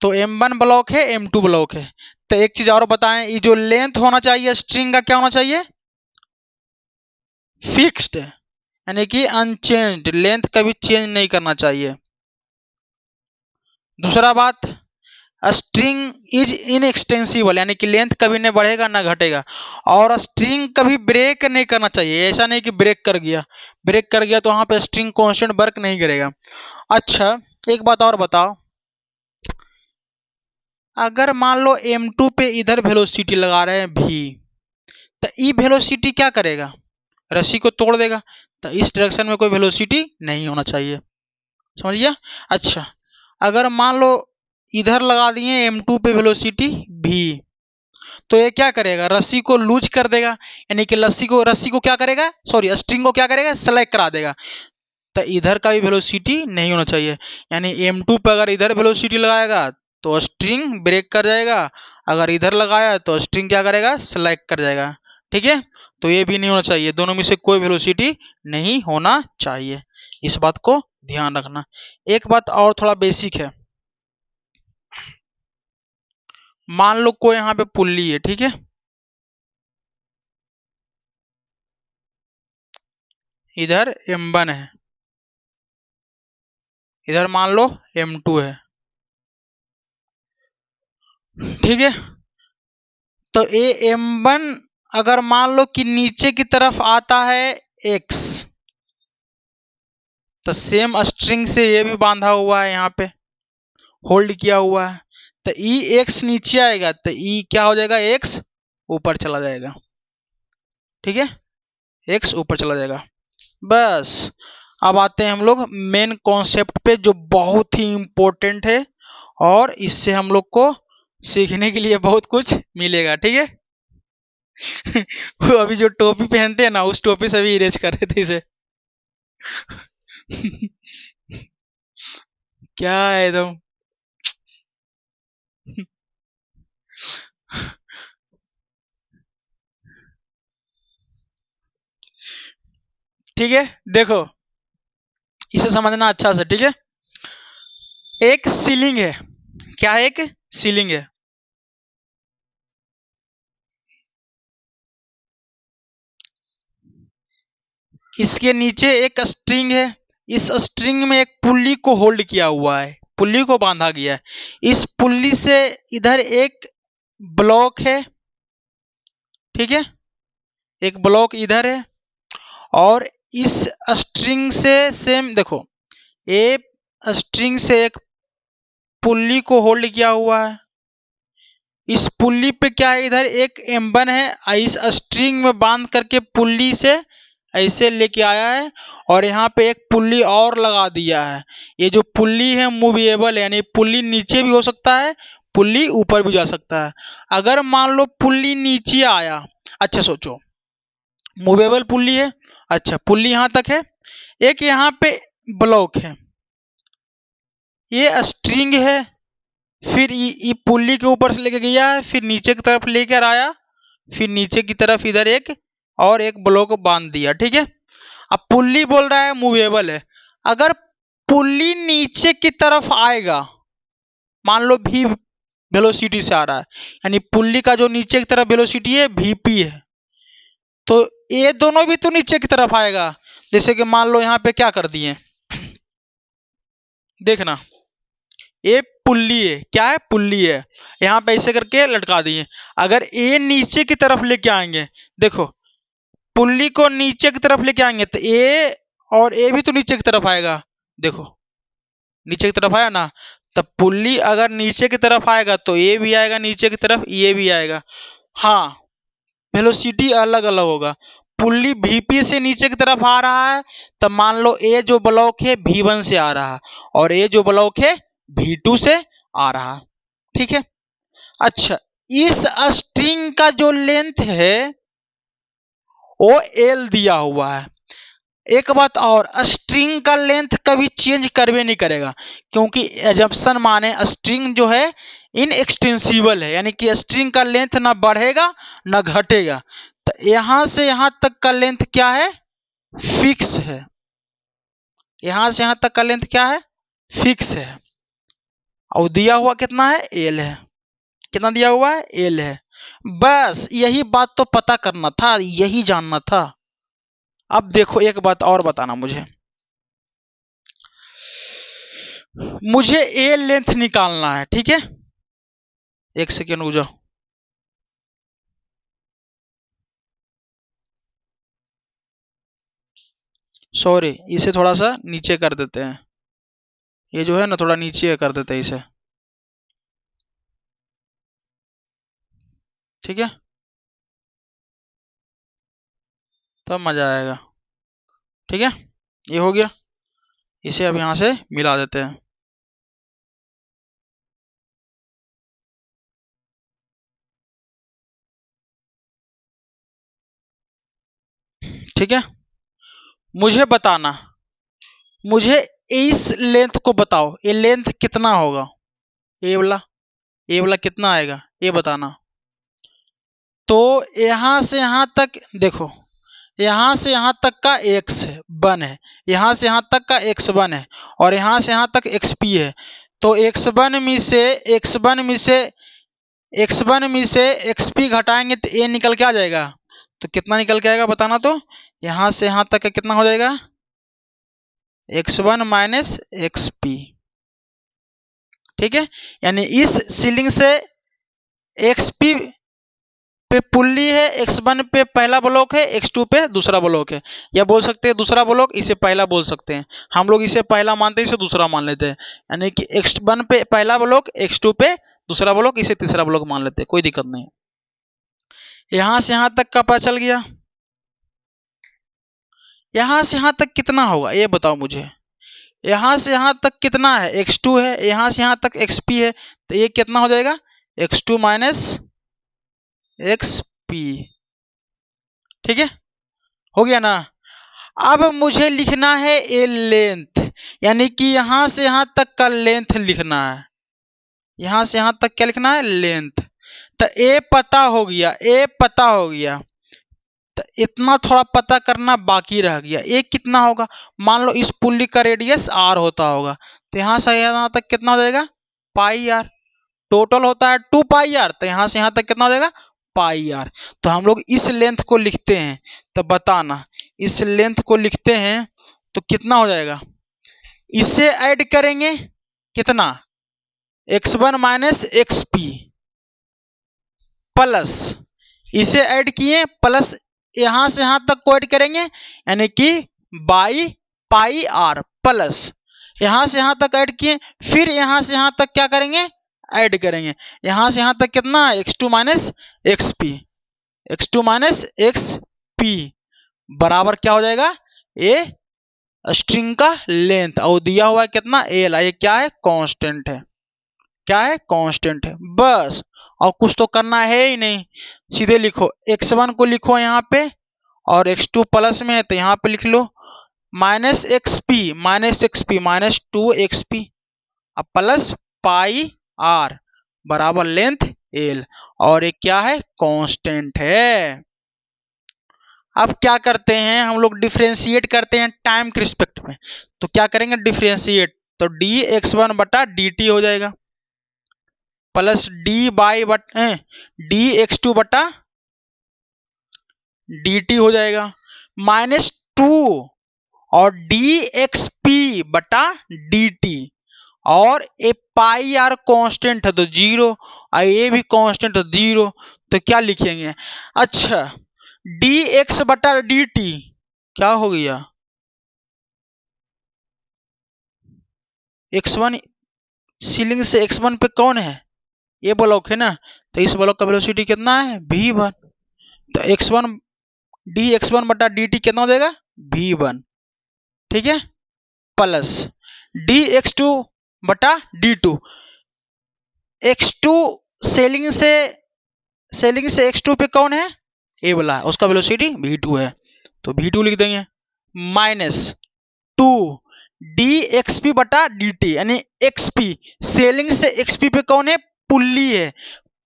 [SPEAKER 1] तो M1 ब्लॉक है, M2 ब्लॉक है। तो एक चीज और बताएं, ये जो लेंथ होना चाहिए स्ट्रिंग का क्या होना चाहिए, फिक्स्ड, यानी कि अनचेंज्ड, लेंथ कभी चेंज नहीं करना चाहिए। दूसरा बात, स्ट्रिंग इज इनएक्सटेंसिबल, यानी कि लेंथ कभी नहीं बढ़ेगा ना घटेगा, और स्ट्रिंग कभी ब्रेक नहीं करना चाहिए, ऐसा नहीं कि ब्रेक कर गया तो वहां पे स्ट्रिंग कांस्टेंट वर्क नहीं करेगा। अच्छा एक बात और बताओ, अगर मान लो M2 पे इधर वेलोसिटी लगा रहे हैं v, तो ई वेलोसिटी क्या करेगा, रस्सी को तोड़ देगा, तो इस डायरेक्शन में कोई वेलोसिटी नहीं होना चाहिए, समझिए। अच्छा अगर मान लो इधर लगा दिए M2 पे वेलोसिटी v, तो ये क्या करेगा, रस्सी को लूज कर देगा, यानी कि रस्सी को क्या करेगा, सॉरी स्ट्रिंग को क्या करेगा, सेलेक्ट करा देगा, तो इधर का भी वेलोसिटी नहीं होना चाहिए, यानी M2 पे अगर इधर वेलोसिटी लगाएगा तो स्ट्रिंग ब्रेक कर जाएगा, अगर इधर लगाया तो स्ट्रिंग क्या करेगा, सेलेक्ट कर जाएगा, ठीक है। तो ये भी नहीं होना चाहिए, दोनों में से कोई वेलोसिटी नहीं होना चाहिए, इस बात को ध्यान रखना। एक बात और थोड़ा बेसिक है, मान लो कोई यहाँ पे पुल्ली है, ठीक है, इधर M1 है, इधर मान लो M2 है, ठीक है। तो ये M1 अगर मान लो कि नीचे की तरफ आता है X, तो सेम स्ट्रिंग से ये भी बांधा हुआ है, यहाँ पे होल्ड किया हुआ है, तो ई X नीचे आएगा तो ई क्या हो जाएगा, X ऊपर चला जाएगा, ठीक है, X ऊपर चला जाएगा। बस अब आते हैं हम लोग मेन कॉन्सेप्ट पे, जो बहुत ही इंपॉर्टेंट है और इससे हम लोग को सीखने के लिए बहुत कुछ मिलेगा, ठीक है। वो अभी जो टोपी पहनते हैं ना, उस टोपी से भी इरेज कर रहे थे इसे। क्या है एकदम। ठीक है, देखो इसे समझना अच्छा से, ठीक है। एक सीलिंग है, क्या है, एक सीलिंग है, इसके नीचे एक स्ट्रिंग है, इस स्ट्रिंग में एक पुल्ली को होल्ड किया हुआ है, पुल्ली को बांधा गया है, इस पुल्ली से इधर एक ब्लॉक है, ठीक है, एक ब्लॉक इधर है, और इस स्ट्रिंग से सेम देखो, ये स्ट्रिंग से एक पुल्ली को होल्ड किया हुआ है, इस पुल्ली पे क्या है, इधर एक M1 है, इस स्ट्रिंग में बांध करके पुल्ली से ऐसे लेके आया है, और यहाँ पे एक पुल्ली और लगा दिया है, ये जो पुल्ली है मूवेबल है, यानी पुल्ली नीचे भी हो सकता है, पुल्ली ऊपर भी जा सकता है। अगर मान लो पुल्ली नीचे आया, अच्छा सोचो मूवेबल पुल्ली है, अच्छा पुल्ली यहाँ तक है, एक यहाँ पे ब्लॉक है, ये स्ट्रिंग है, फिर ये पुल्ली के ऊपर से लेके गया है, फिर नीचे की तरफ लेकर आया, फिर नीचे की तरफ इधर एक और एक ब्लॉक बांध दिया, ठीक है। अब पुल्ली बोल रहा है मूवेबल है, अगर पुल्ली नीचे की तरफ आएगा, मान लो भी वेलोसिटी से आ रहा है, यानी पुल्ली का जो नीचे की तरफ वेलोसिटी है वीपी है, तो ये दोनों भी तो नीचे की तरफ आएगा। जैसे कि मान लो यहाँ पे क्या कर दिए, देखना ये पुल्ली है, क्या है पुल्ली है, यहाँ पे ऐसे करके लटका दिए। अगर ये नीचे की तरफ लेके आएंगे, देखो पुल्ली को नीचे की तरफ लेके आएंगे तो ए और ए भी तो नीचे की तरफ आएगा, देखो नीचे की तरफ आया ना, तब पुल्ली अगर नीचे की तरफ आएगा तो ए भी आएगा नीचे की तरफ, ये भी आएगा। हाँ, वेलोसिटी अलग अलग होगा। पुल्ली वीपी से नीचे की तरफ आ रहा है, तब मान लो ए जो ब्लॉक है V1 से आ रहा है और ए जो ब्लॉक है V2 से आ रहा है, ठीक है। अच्छा, इस स्ट्रिंग का जो लेंथ है वो एल दिया हुआ है। एक बात और, स्ट्रिंग का लेंथ कभी चेंज करवे नहीं करेगा, क्योंकि एजम्पशन माने स्ट्रिंग जो है इनएक्सटेंसिबल है, यानी कि स्ट्रिंग का लेंथ ना बढ़ेगा ना घटेगा। तो यहां से यहां तक का लेंथ क्या है, फिक्स है। यहां से यहां तक का लेंथ क्या है, फिक्स है, और दिया हुआ कितना है, एल है। कितना दिया हुआ है, एल है। बस यही बात तो पता करना था, यही जानना था। अब देखो एक बात और बताना मुझे ए लेंथ निकालना है, ठीक है। एक सेकेंड रुक जाओ, सॉरी, इसे थोड़ा सा नीचे कर देते हैं, ये जो है ना थोड़ा नीचे कर देते हैं इसे, ठीक है, तब मजा आएगा। ठीक है, ये हो गया, इसे अब यहां से मिला देते हैं। ठीक है, मुझे बताना, मुझे इस लेंथ को बताओ, ये लेंथ कितना होगा, ये वाला कितना आएगा, ये बताना। तो यहां से यहां तक देखो, यहां से यहां तक का x वन है, यहां से यहां तक का x वन है, और यहां से यहां तक xp है। तो x1 में से xp घटाएंगे तो a निकल के आ जाएगा। तो कितना निकल के आएगा बताना, तो यहां से यहां तक का कितना हो जाएगा, x1 माइनस xp। ठीक है, यानी इस सीलिंग से xp पे पुल्ली है, x1 पे पहला ब्लॉक है, x2 पे दूसरा ब्लॉक है, या बोल सकते हैं दूसरा ब्लॉक इसे पहला बोल सकते हैं। हम लोग इसे पहला मानते हैं, इसे दूसरा मान लेते हैं, यानी कि x1 पे पहला ब्लॉक, x2 पे दूसरा ब्लॉक, इसे तीसरा ब्लॉक मान लेते हैं, कोई दिक्कत नहीं। यहां से यहां तक का पता चल गया। यहां से यहां तक कितना होगा ये बताओ मुझे, यहां से यहां तक कितना है, x2 है, यहां से यहां तक xp है, तो ये कितना हो जाएगा, x2 माइनस xp। ठीक है, हो गया ना। अब मुझे लिखना है ए लेंथ, यानी कि यहां से यहां तक का लेंथ लिखना है, यहां से यहां तक क्या लिखना है, लेंथ। तो ए पता हो गया, ए पता हो गया, तो इतना थोड़ा पता करना बाकी रह गया, ए कितना होगा। मान लो इस पुल्ली का रेडियस आर होता होगा, तो यहां से यहां तक कितना हो जाएगा, पाई आर। टोटल होता है 2 पाई आर, तो यहां से यहां तक कितना हो जाएगा, पाई आर। तो हम लोग इस लेंथ को लिखते हैं, तो बताना इस लेंथ को लिखते हैं तो कितना हो जाएगा। इसे ऐड करेंगे कितना, x1 माइनस एक्सपी, प्लस इसे ऐड किए, प्लस यहां से यहां तक को ऐड करेंगे, यानी कि बाई पाई आर, प्लस यहां से यहां तक ऐड किए, फिर यहां से यहां तक क्या करेंगे, ऐड करेंगे। यहां से यहां तक कितना, x2 minus XP, x2 minus XP बराबर क्या हो जाएगा, ए स्ट्रिंग का लेंथ, और दिया हुआ है कितना, एल। ये क्या है, कांस्टेंट है, क्या है, कांस्टेंट है। बस, और कुछ तो करना है ही नहीं, सीधे लिखो x1 को लिखो यहाँ पे, और x2 प्लस में है तो यहाँ पे लिख लो माइनस एक्सपी माइनस 2xp, अब प्लस पाई आर बराबर लेंथ एल, और ये क्या है, कांस्टेंट है। अब क्या करते हैं हम लोग, डिफ्रेंशिएट करते हैं टाइम के रिस्पेक्ट में। तो क्या करेंगे डिफ्रेंशिएट, तो dx1 बटा dt हो जाएगा प्लस dx2 बटा dt हो जाएगा माइनस 2 और dxp बटा dt, और ए पाई आर कांस्टेंट है तो 0 और ए भी कांस्टेंट है 0, तो क्या लिखेंगे, अच्छा dx बटा dt क्या हो गया, x1 सीलिंग से x1 पे कौन है, ये ब्लॉक है ना, तो इस ब्लॉक का वेलोसिटी कितना है v1, तो x1 dx1 बटा dt कितना हो जाएगा v1, ठीक है, प्लस dx2 बटा d2, x2 सेलिंग से x2 पे कौन है, ए वाला, उसका वेलोसिटी v2 है, तो v2 लिख देंगे माइनस 2 dxp बटा dt, यानी xp सेलिंग से xp पे कौन है, पुल्ली है,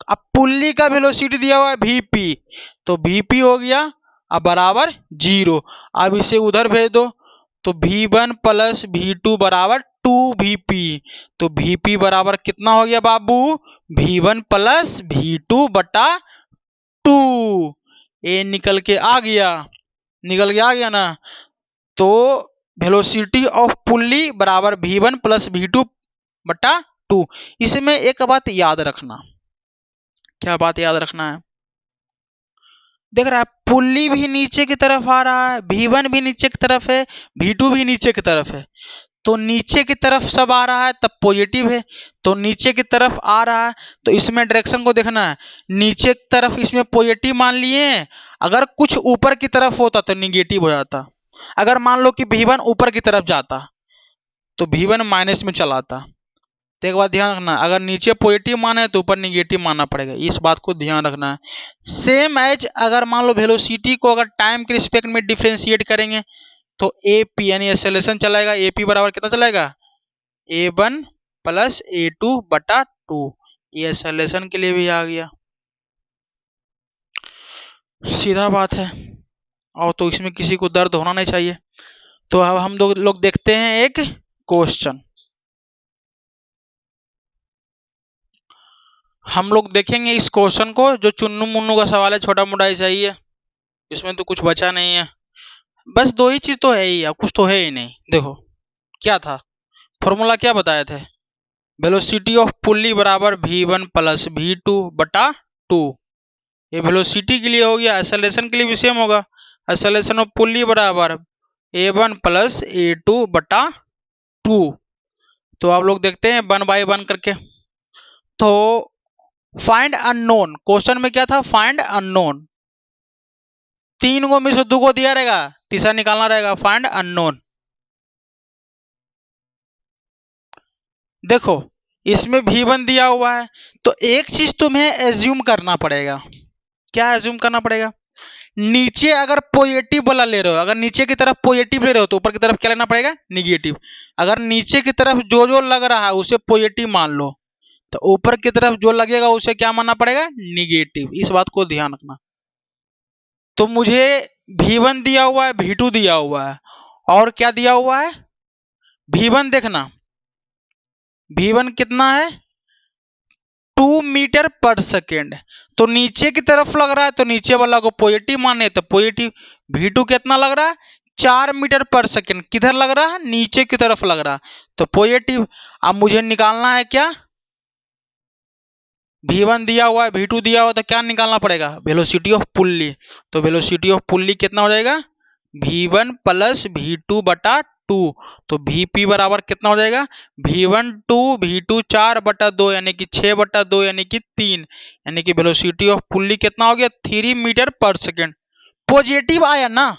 [SPEAKER 1] अब पुल्ली का वेलोसिटी दिया हुआ है vp, तो vp हो गया अब बराबर 0, अब इसे उधर भेज दो, तो v1 प्लस v2 बराबर 2vp, तो vp बराबर कितना हो गया बाबू, v1 प्लस v2 बटा 2, ए निकल के आ गया ना, तो वेलोसिटी ऑफ पुल्ली बराबर v1 प्लस v2 बटा 2। इसमें एक बात याद रखना, क्या बात याद रखना है, देख रहा है पुल्ली भी नीचे की तरफ आ रहा है, v1 भी नीचे की तरफ है, v2 भी नीचे की तरफ है, तो नीचे की तरफ सब आ रहा है तब पॉजिटिव है, तो नीचे की तरफ आ रहा है तो इसमें डायरेक्शन को देखना है, नीचे की तरफ इसमें पॉजिटिव मान लिए, अगर कुछ ऊपर की तरफ होता तो निगेटिव हो जाता, अगर मान लो कि v1 ऊपर की तरफ जाता तो v1 माइनस में चलाता, तो एक बात ध्यान रखना, अगर नीचे पॉजिटिव माना है तो ऊपर निगेटिव मानना पड़ेगा, इस बात को ध्यान रखना है। सेम एज अगर मान लो वेलोसिटी को अगर टाइम के रिस्पेक्ट में डिफरेंशिएट करेंगे तो AP यानी एक्सेलरेशन चलाएगा, AP बराबर कितना चलाएगा a1 प्लस a2 बटा 2, ये एक्सेलरेशन के लिए भी आ गया, सीधा बात है, और तो इसमें किसी को दर्द होना नहीं चाहिए। तो अब हम लोग देखते हैं एक क्वेश्चन, हम लोग देखेंगे इस क्वेश्चन को, जो चुन्नू मुन्नू का सवाल है, छोटा मोटा ऐसा ही है, इसमें तो कुछ बचा नहीं है, बस दो ही चीज तो है ही, अब कुछ तो है ही नहीं। देखो क्या था, फॉर्मूला क्या बताए थे, वेलोसिटी ऑफ पुल्ली बराबर v1 प्लस v2 बटा 2, ये वेलोसिटी के लिए हो गया, एक्सेलरेशन के लिए भी सेम होगा, एक्सेलरेशन ऑफ पुल्ली बराबर a1 प्लस a2 बटा 2। तो आप लोग देखते हैं 1 बाय 1 करके, तो फाइंड अननोन, क्वेश्चन में क्या था, फाइंड अननोन, 3 को में से 2 को दिया रहेगा, तीसरा निकालना रहेगा, फाइंड अननोन। देखो इसमें v1 दिया हुआ है, तो एक चीज तुम्हें एज्यूम करना पड़ेगा, क्या एज्यूम करना पड़ेगा, नीचे अगर पॉजिटिव वाला ले रहे हो, अगर नीचे की तरफ पॉजिटिव ले रहे हो तो ऊपर की तरफ क्या लेना पड़ेगा निगेटिव, अगर नीचे की तरफ जो जो लग रहा है उसे पॉजिटिव मान लो, तो ऊपर की तरफ जो लगेगा उसे क्या मानना पड़ेगा निगेटिव, इस बात को ध्यान रखना। तो मुझे v1 दिया हुआ है, v2 दिया हुआ है, और क्या दिया हुआ है v1, देखना v1 कितना है 2 मीटर पर सेकेंड, तो नीचे की तरफ लग रहा है तो नीचे वाला को पॉजिटिव माने तो पॉजिटिव, v2 कितना लग रहा है 4 मीटर पर सेकेंड, किधर लग रहा है नीचे की तरफ लग रहा है तो पॉजिटिव। अब मुझे निकालना है क्या, v1 दिया हुआ है, v2 दिया हुआ है, तो क्या निकालना पड़ेगा वेलोसिटी ऑफ पुल्ली, तो वेलोसिटी ऑफ पुल्ली कितना हो जाएगा v1 प्लस v2 बटा 2, तो vp बराबर कितना हो जाएगा v1 2 v2 4 बटा 2 यानी कि 6 बटा 2 यानी कि 3, यानी कि वेलोसिटी ऑफ पुल्ली कितना हो गया 3 मीटर पर सेकेंड, पॉजिटिव आया ना,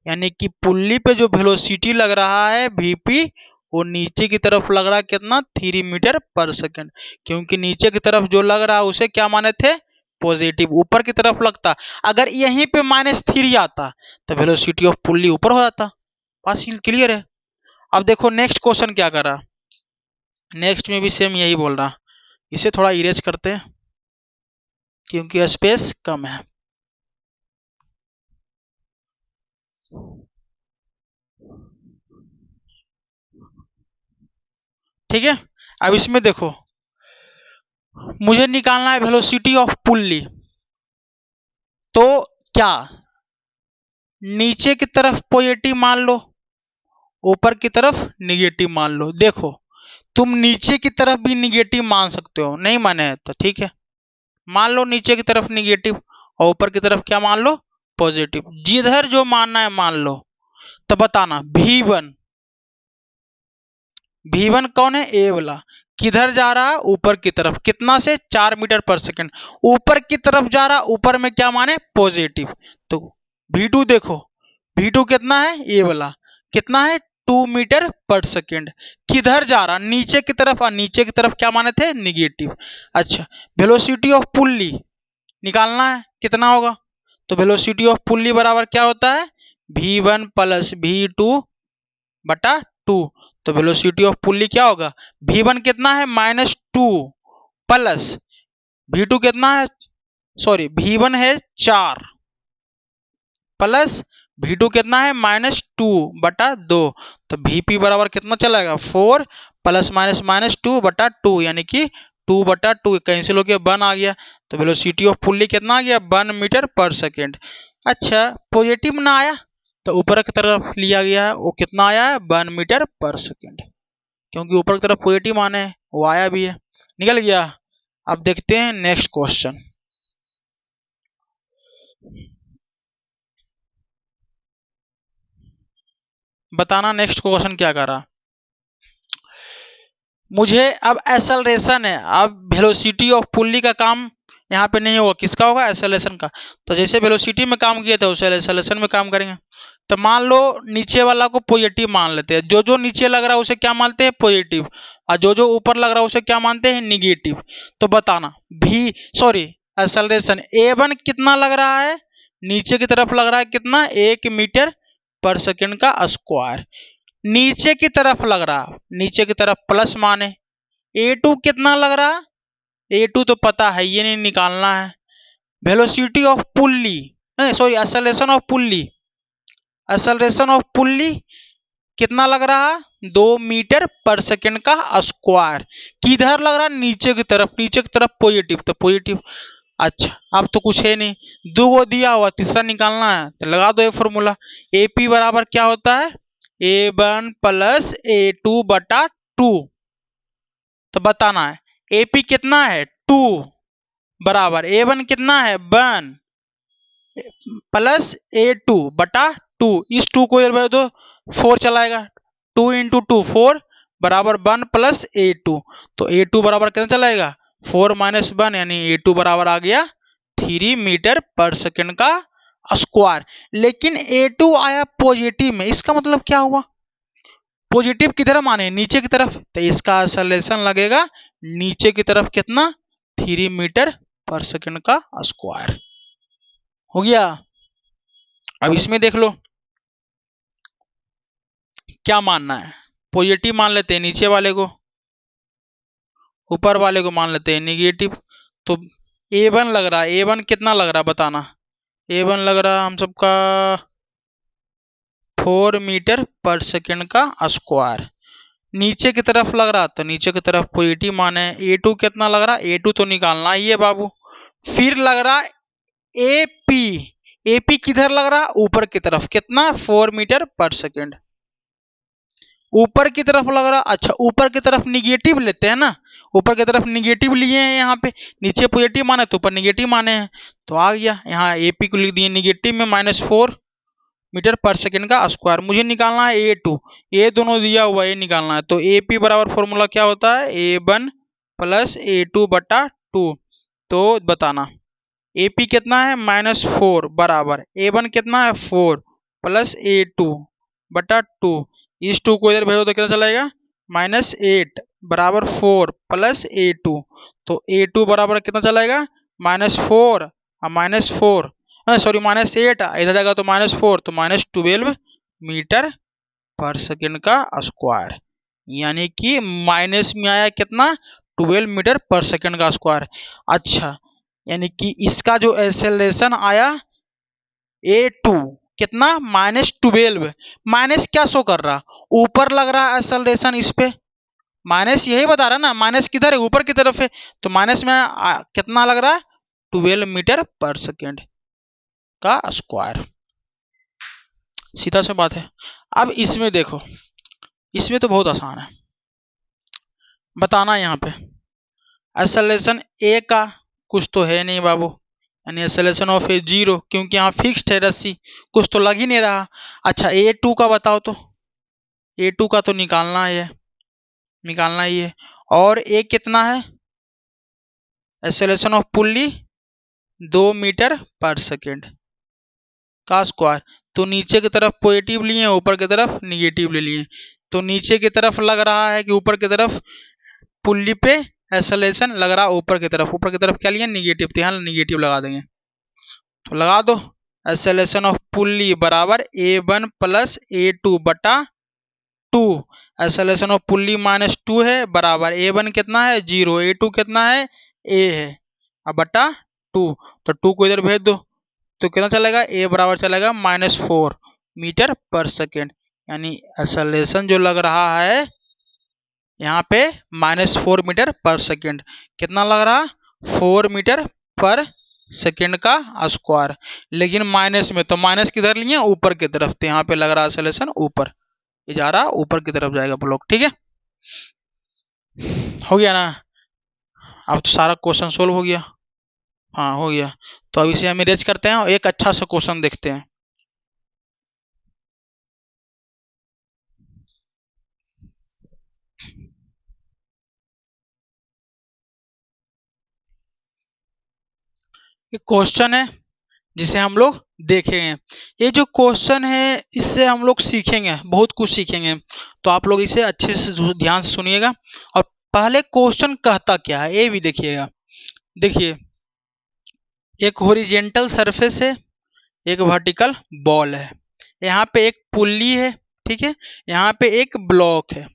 [SPEAKER 1] यानी कि पुल्ली पे जो वेलोसिटी लग रहा है vp वो नीचे की तरफ लग रहा है कितना 3 मीटर पर सेकेंड, क्योंकि नीचे की तरफ जो लग रहा है उसे क्या माने थे पॉजिटिव, ऊपर की तरफ लगता, अगर यहीं पे -3 आता तो वेलोसिटी ऑफ पुल्ली ऊपर हो जाता, बात क्लियर है। अब देखो नेक्स्ट क्वेश्चन क्या कर रहा, नेक्स्ट में भी सेम यही बोल रहा, इसे थोड़ा इरेज करते हैं क्योंकि स्पेस कम है। ठीक है। अब इसमें देखो, मुझे निकालना है वेलोसिटी ऑफ पुल्ली। तो क्या नीचे की तरफ पॉजिटिव मान लो, ऊपर की तरफ निगेटिव मान लो। देखो, तुम नीचे की तरफ भी निगेटिव मान सकते हो, नहीं माने तो ठीक है, मान लो नीचे की तरफ निगेटिव और ऊपर की तरफ क्या मान लो, पॉजिटिव। जिधर जो मानना है मान लो। तो बताना V1, V1 कौन है, ए वाला, किधर जा रहा है, ऊपर की तरफ, कितना से 4 मीटर पर सेकंड, ऊपर की तरफ जा रहा, ऊपर में क्या माने, पॉजिटिव। तो V2 देखो, V2 कितना है, ए वाला, कितना है, 2 मीटर पर सेकंड, किधर जा रहा, नीचे की तरफ, और नीचे की तरफ क्या माने थे, निगेटिव। अच्छा, वेलोसिटी ऑफ पुल्ली निकालना है, कितना होगा, तो वेलोसिटी ऑफ पुल्ली बराबर क्या होता है, V1 प्लस V2 बटा 2। तो वेलोसिटी ऑफ पुल्ली क्या होगा, V1 कितना है, -2 प्लस V2 कितना है, सॉरी V1 है 4 प्लस V2 कितना है, -2 बटा 2। तो Vp बराबर कितना चलेगा, 4 प्लस माइनस -2 बटा 2, यानी कि 2 बटा 2 कैंसिल हो गया, 1 आ गया। तो वेलोसिटी ऑफ पुल्ली कितना आ गया, 1 मीटर पर सेकेंड। अच्छा, पॉजिटिव ना आया तो ऊपर की तरफ लिया गया है, वो कितना आया है, 1 मीटर पर सेकेंड, क्योंकि ऊपर की तरफ पॉजिटिव माने है, वो आया भी है, निकल गया। अब देखते हैं नेक्स्ट क्वेश्चन। बताना नेक्स्ट क्वेश्चन क्या करा। मुझे अब एक्सेलरेशन है, अब वेलोसिटी ऑफ पुल्ली का काम यहाँ पे नहीं होगा, किसका होगा, एक्सेलरेशन का। तो जैसे वेलोसिटी में काम किए थे उसे एक्सेलरेशन में काम करेंगे। तो मान लो नीचे वाला को पॉजिटिव मान लेते हैं, जो जो नीचे लग रहा है उसे क्या मानते हैं, पॉजिटिव, और जो जो ऊपर लग रहा है उसे क्या मानते हैं, निगेटिव। तो बताना एक्सेलरेशन A1 कितना लग रहा है, नीचे की तरफ लग रहा है कितना, 1 मीटर पर सेकेंड का स्क्वायर, नीचे की तरफ लग रहा, नीचे की तरफ प्लस माने। A2 कितना लग रहा, A2 तो पता है, ये नहीं निकालना है। वेलोसिटी ऑफ पुल्ली, नहीं sorry, acceleration of pulley, acceleration of pulley कितना लग रहा, 2 मीटर पर सेकेंड का स्क्वायर, किधर लग रहा, नीचे की तरफ, नीचे की तरफ पॉजिटिव, तो पॉजिटिव। अच्छा, अब तो कुछ है नहीं, दो को दिया हुआ, तीसरा निकालना है, तो लगा दो ये फॉर्मूला। AP बराबर क्या होता है, A1 प्लस A2 बटा 2। तो बताना है AP कितना है, 2 बराबर A1 कितना है, 1 प्लस A2 बटा 2। इस 2 को इधर दो, 4 चलाएगा, 2 इंटू 2 4 बराबर 1 प्लस A2। तो A2 बराबर कितना चलाएगा, 4 माइनस 1, यानी A2 बराबर आ गया 3 मीटर पर सेकेंड का स्क्वायर। लेकिन A2 आया पॉजिटिव में, इसका मतलब क्या हुआ, पॉजिटिव किधर माने, नीचे की तरफ, तो इसका एक्सेलरेशन लगेगा नीचे की तरफ, कितना, 3 मीटर पर सेकेंड का स्क्वायर। हो गया। अब इसमें देख लो क्या मानना है, पॉजिटिव मान लेते हैं नीचे वाले को, ऊपर वाले को मान लेते हैं निगेटिव। तो A1 लग रहा है, A1 कितना लग रहा है बताना, A1 लग रहा है हम सबका 4 मीटर पर सेकेंड का स्क्वायर, नीचे की तरफ लग रहा, तो नीचे की तरफ पॉजिटिव माने। A2 कितना लग रहा, A2 तो निकालना ही है बाबू। फिर लग रहा AP, AP किधर लग रहा, ऊपर की तरफ, कितना, 4 मीटर पर सेकेंड, ऊपर की तरफ लग रहा। अच्छा, ऊपर की तरफ निगेटिव लेते हैं ना, ऊपर की तरफ निगेटिव लिए हैं, यहाँ पे नीचे पॉजिटिव माने तो ऊपर निगेटिव माने हैं, तो आ गया यहाँ AP को लिख दिए निगेटिव में, -4 मीटर पर सेकेंड का स्क्वायर। मुझे निकालना है A2, ये दोनों दिया हुआ, ये निकालना है। तो AP बराबर फॉर्मूला क्या होता है, A1 प्लस A2 बटा 2। तो बताना AP कितना है, -4 बराबर A1 कितना है, 4 प्लस A2 बटा 2। इस 2 को इधर भेजो तो कितना चलेगा, -8 बराबर 4 प्लस A2। तो A2 बराबर कितना चलेगा, -4 और -4, सॉरी -8, इधर जाएगा तो -4, तो -12 मीटर पर सेकेंड का स्क्वायर, यानी कि माइनस में आया कितना, 12 मीटर पर सेकेंड का स्क्वायर। अच्छा, यानी कि इसका जो एक्सेलरेशन आया A2 कितना, -12, माइनस क्या शो कर रहा, ऊपर लग रहा है एक्सेलरेशन इस पे, माइनस यही बता रहा ना, माइनस किधर है, ऊपर की तरफ है, तो माइनस में कितना लग रहा है, 12 मीटर पर सेकेंड का स्क्वायर। सीधा सा बात है। अब इसमें देखो, इसमें तो बहुत आसान है बताना। यहाँ पे एक्सेलरेशन ए का कुछ तो है नहीं बाबू, यानी एक्सेलरेशन ऑफ ए 0, क्योंकि यहाँ फिक्स्ड है रस्सी, कुछ तो लग ही नहीं रहा। अच्छा A2 का बताओ, तो A2 का तो निकालना ही है। और ए कितना है, एक्सेलरेशन ऑफ पुल्ली 2 मीटर पर सेकेंड का स्क्वायर। तो नीचे की तरफ पॉजिटिव लिए, ऊपर की तरफ निगेटिव ले लिए, तो नीचे की तरफ लग रहा है कि ऊपर की तरफ पुल्ली पे एक्सेलरेशन लग रहा है ऊपर की तरफ क्या लिए, निगेटिव, तो यहाँ निगेटिव लगा देंगे। तो लगा दो, एक्सेलरेशन ऑफ पुल्ली बराबर A1 प्लस A2 बटा 2। एक्सेलरेशन ऑफ पुल्ली -2 है, बराबर A1 कितना है 0, A2 कितना है A है, अब बटा 2। तो 2 को इधर भेज दो, तो कितना चलेगा, A बराबर चलेगा -4 मीटर पर सेकेंड। यानी एक्सेलरेशन जो लग रहा है यहाँ पे -4 मीटर पर सेकेंड, कितना लग रहा, 4 मीटर पर सेकेंड का स्क्वायर। लेकिन माइनस में, तो माइनस किधर लिए, ऊपर की तरफ, तो यहाँ पे लग रहा है एक्सेलरेशन ऊपर, ये जा रहा ऊपर की तरफ जाएगा ब्लॉक। ठीक है, हो गया ना। अब तो सारा क्वेश्चन सोल्व हो गया। हाँ हो गया। तो अब इसे हम इरेज करते हैं और एक अच्छा सा क्वेश्चन देखते हैं। ये क्वेश्चन है जिसे हम लोग देखेंगे। ये जो क्वेश्चन है इससे हम लोग सीखेंगे, बहुत कुछ सीखेंगे, तो आप लोग इसे अच्छे से ध्यान से सुनिएगा। और पहले क्वेश्चन कहता क्या है ये भी देखिएगा। देखिए, एक हॉरिजेंटल सरफेस है, एक वर्टिकल बॉल है, यहाँ पे एक पुल्ली है, ठीक है, यहाँ पे एक ब्लॉक है।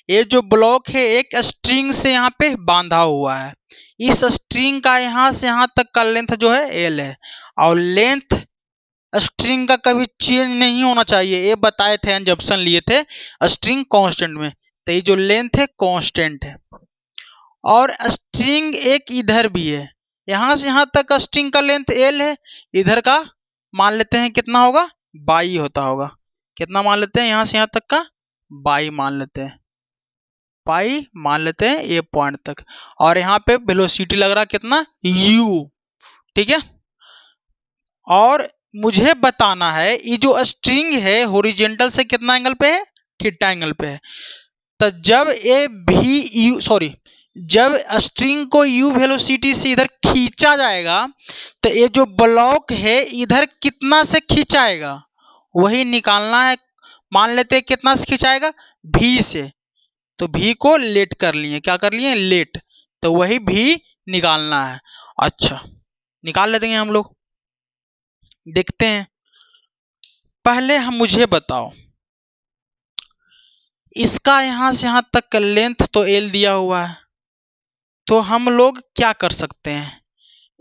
[SPEAKER 1] ये जो ब्लॉक है एक स्ट्रिंग से यहाँ पे बांधा हुआ है। इस स्ट्रिंग का यहाँ से यहाँ तक का लेंथ जो है L है, और लेंथ स्ट्रिंग का कभी चेंज नहीं होना चाहिए, ये बताए थे, एंजम्पशन लिए थे स्ट्रिंग कांस्टेंट में, तो ये जो लेंथ है कांस्टेंट है। और स्ट्रिंग एक इधर भी है, यहाँ से यहाँ तक स्ट्रिंग का लेंथ L है, इधर का मान लेते हैं कितना होगा, 22 होता होगा। कितना मान लेते हैं, यहाँ से यहाँ तक का 22 मान लेते हैं, पाई मान लेते हैं ये पॉइंट तक। और यहाँ पे वेलोसिटी लग रहा कितना u, ठीक है। और मुझे बताना है ये जो स्ट्रिंग है हॉरिजॉन्टल से कितना एंगल पे है, थीटा एंगल पे है। तो जब स्ट्रिंग को u वेलोसिटी से इधर खींचा जाएगा, तो ये जो ब्लॉक है इधर कितना से खींचाएगा वही निकालना है। मान लेते हैं कितना से खींचाएगा, v से, तो v को लेट कर लिए, क्या कर लिए, लेट, तो वही v निकालना है। अच्छा निकाल लेते हैं हम लोग, देखते हैं। पहले हम मुझे बताओ, इसका यहां से यहां तक का लेंथ तो L दिया हुआ है, तो हम लोग क्या कर सकते हैं,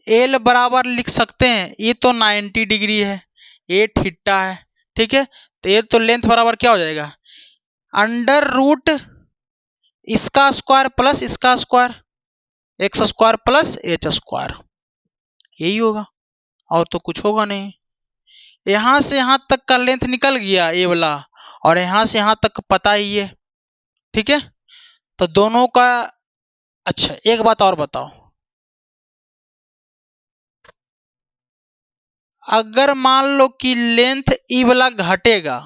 [SPEAKER 1] L बराबर लिख सकते हैं, ये तो 90 डिग्री है, ये थीटा है, ठीक है, तो ये तो लेंथ बराबर क्या हो जाएगा, अंडर रूट इसका स्क्वायर प्लस इसका square, x square plus h square, यही होगा, और तो कुछ होगा नहीं। यहां से यहां तक का लेंथ निकल गया ये वाला, और यहां से यहां तक पता ही है, ठीक है, तो दोनों का। अच्छा एक बात और बताओ, अगर मान लो कि लेंथ ई वाला घटेगा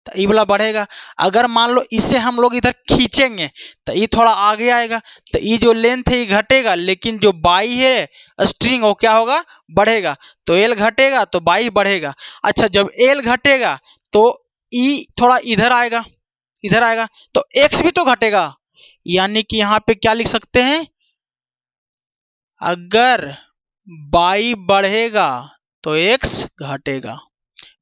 [SPEAKER 1] तो ई वाला बढ़ेगा, अगर मान लो इसे हम लोग इधर खींचेंगे तो ये थोड़ा आगे आएगा, तो ये जो लेंथ है ये घटेगा, लेकिन जो बाई है स्ट्रिंग वो क्या होगा, बढ़ेगा, तो एल घटेगा तो बाई बढ़ेगा। अच्छा जब एल घटेगा तो ई थोड़ा इधर आएगा, तो एक्स भी तो घटेगा, यानी कि यहाँ पे क्या लिख सकते हैं, अगर बाई बढ़ेगा तो एक्स घटेगा,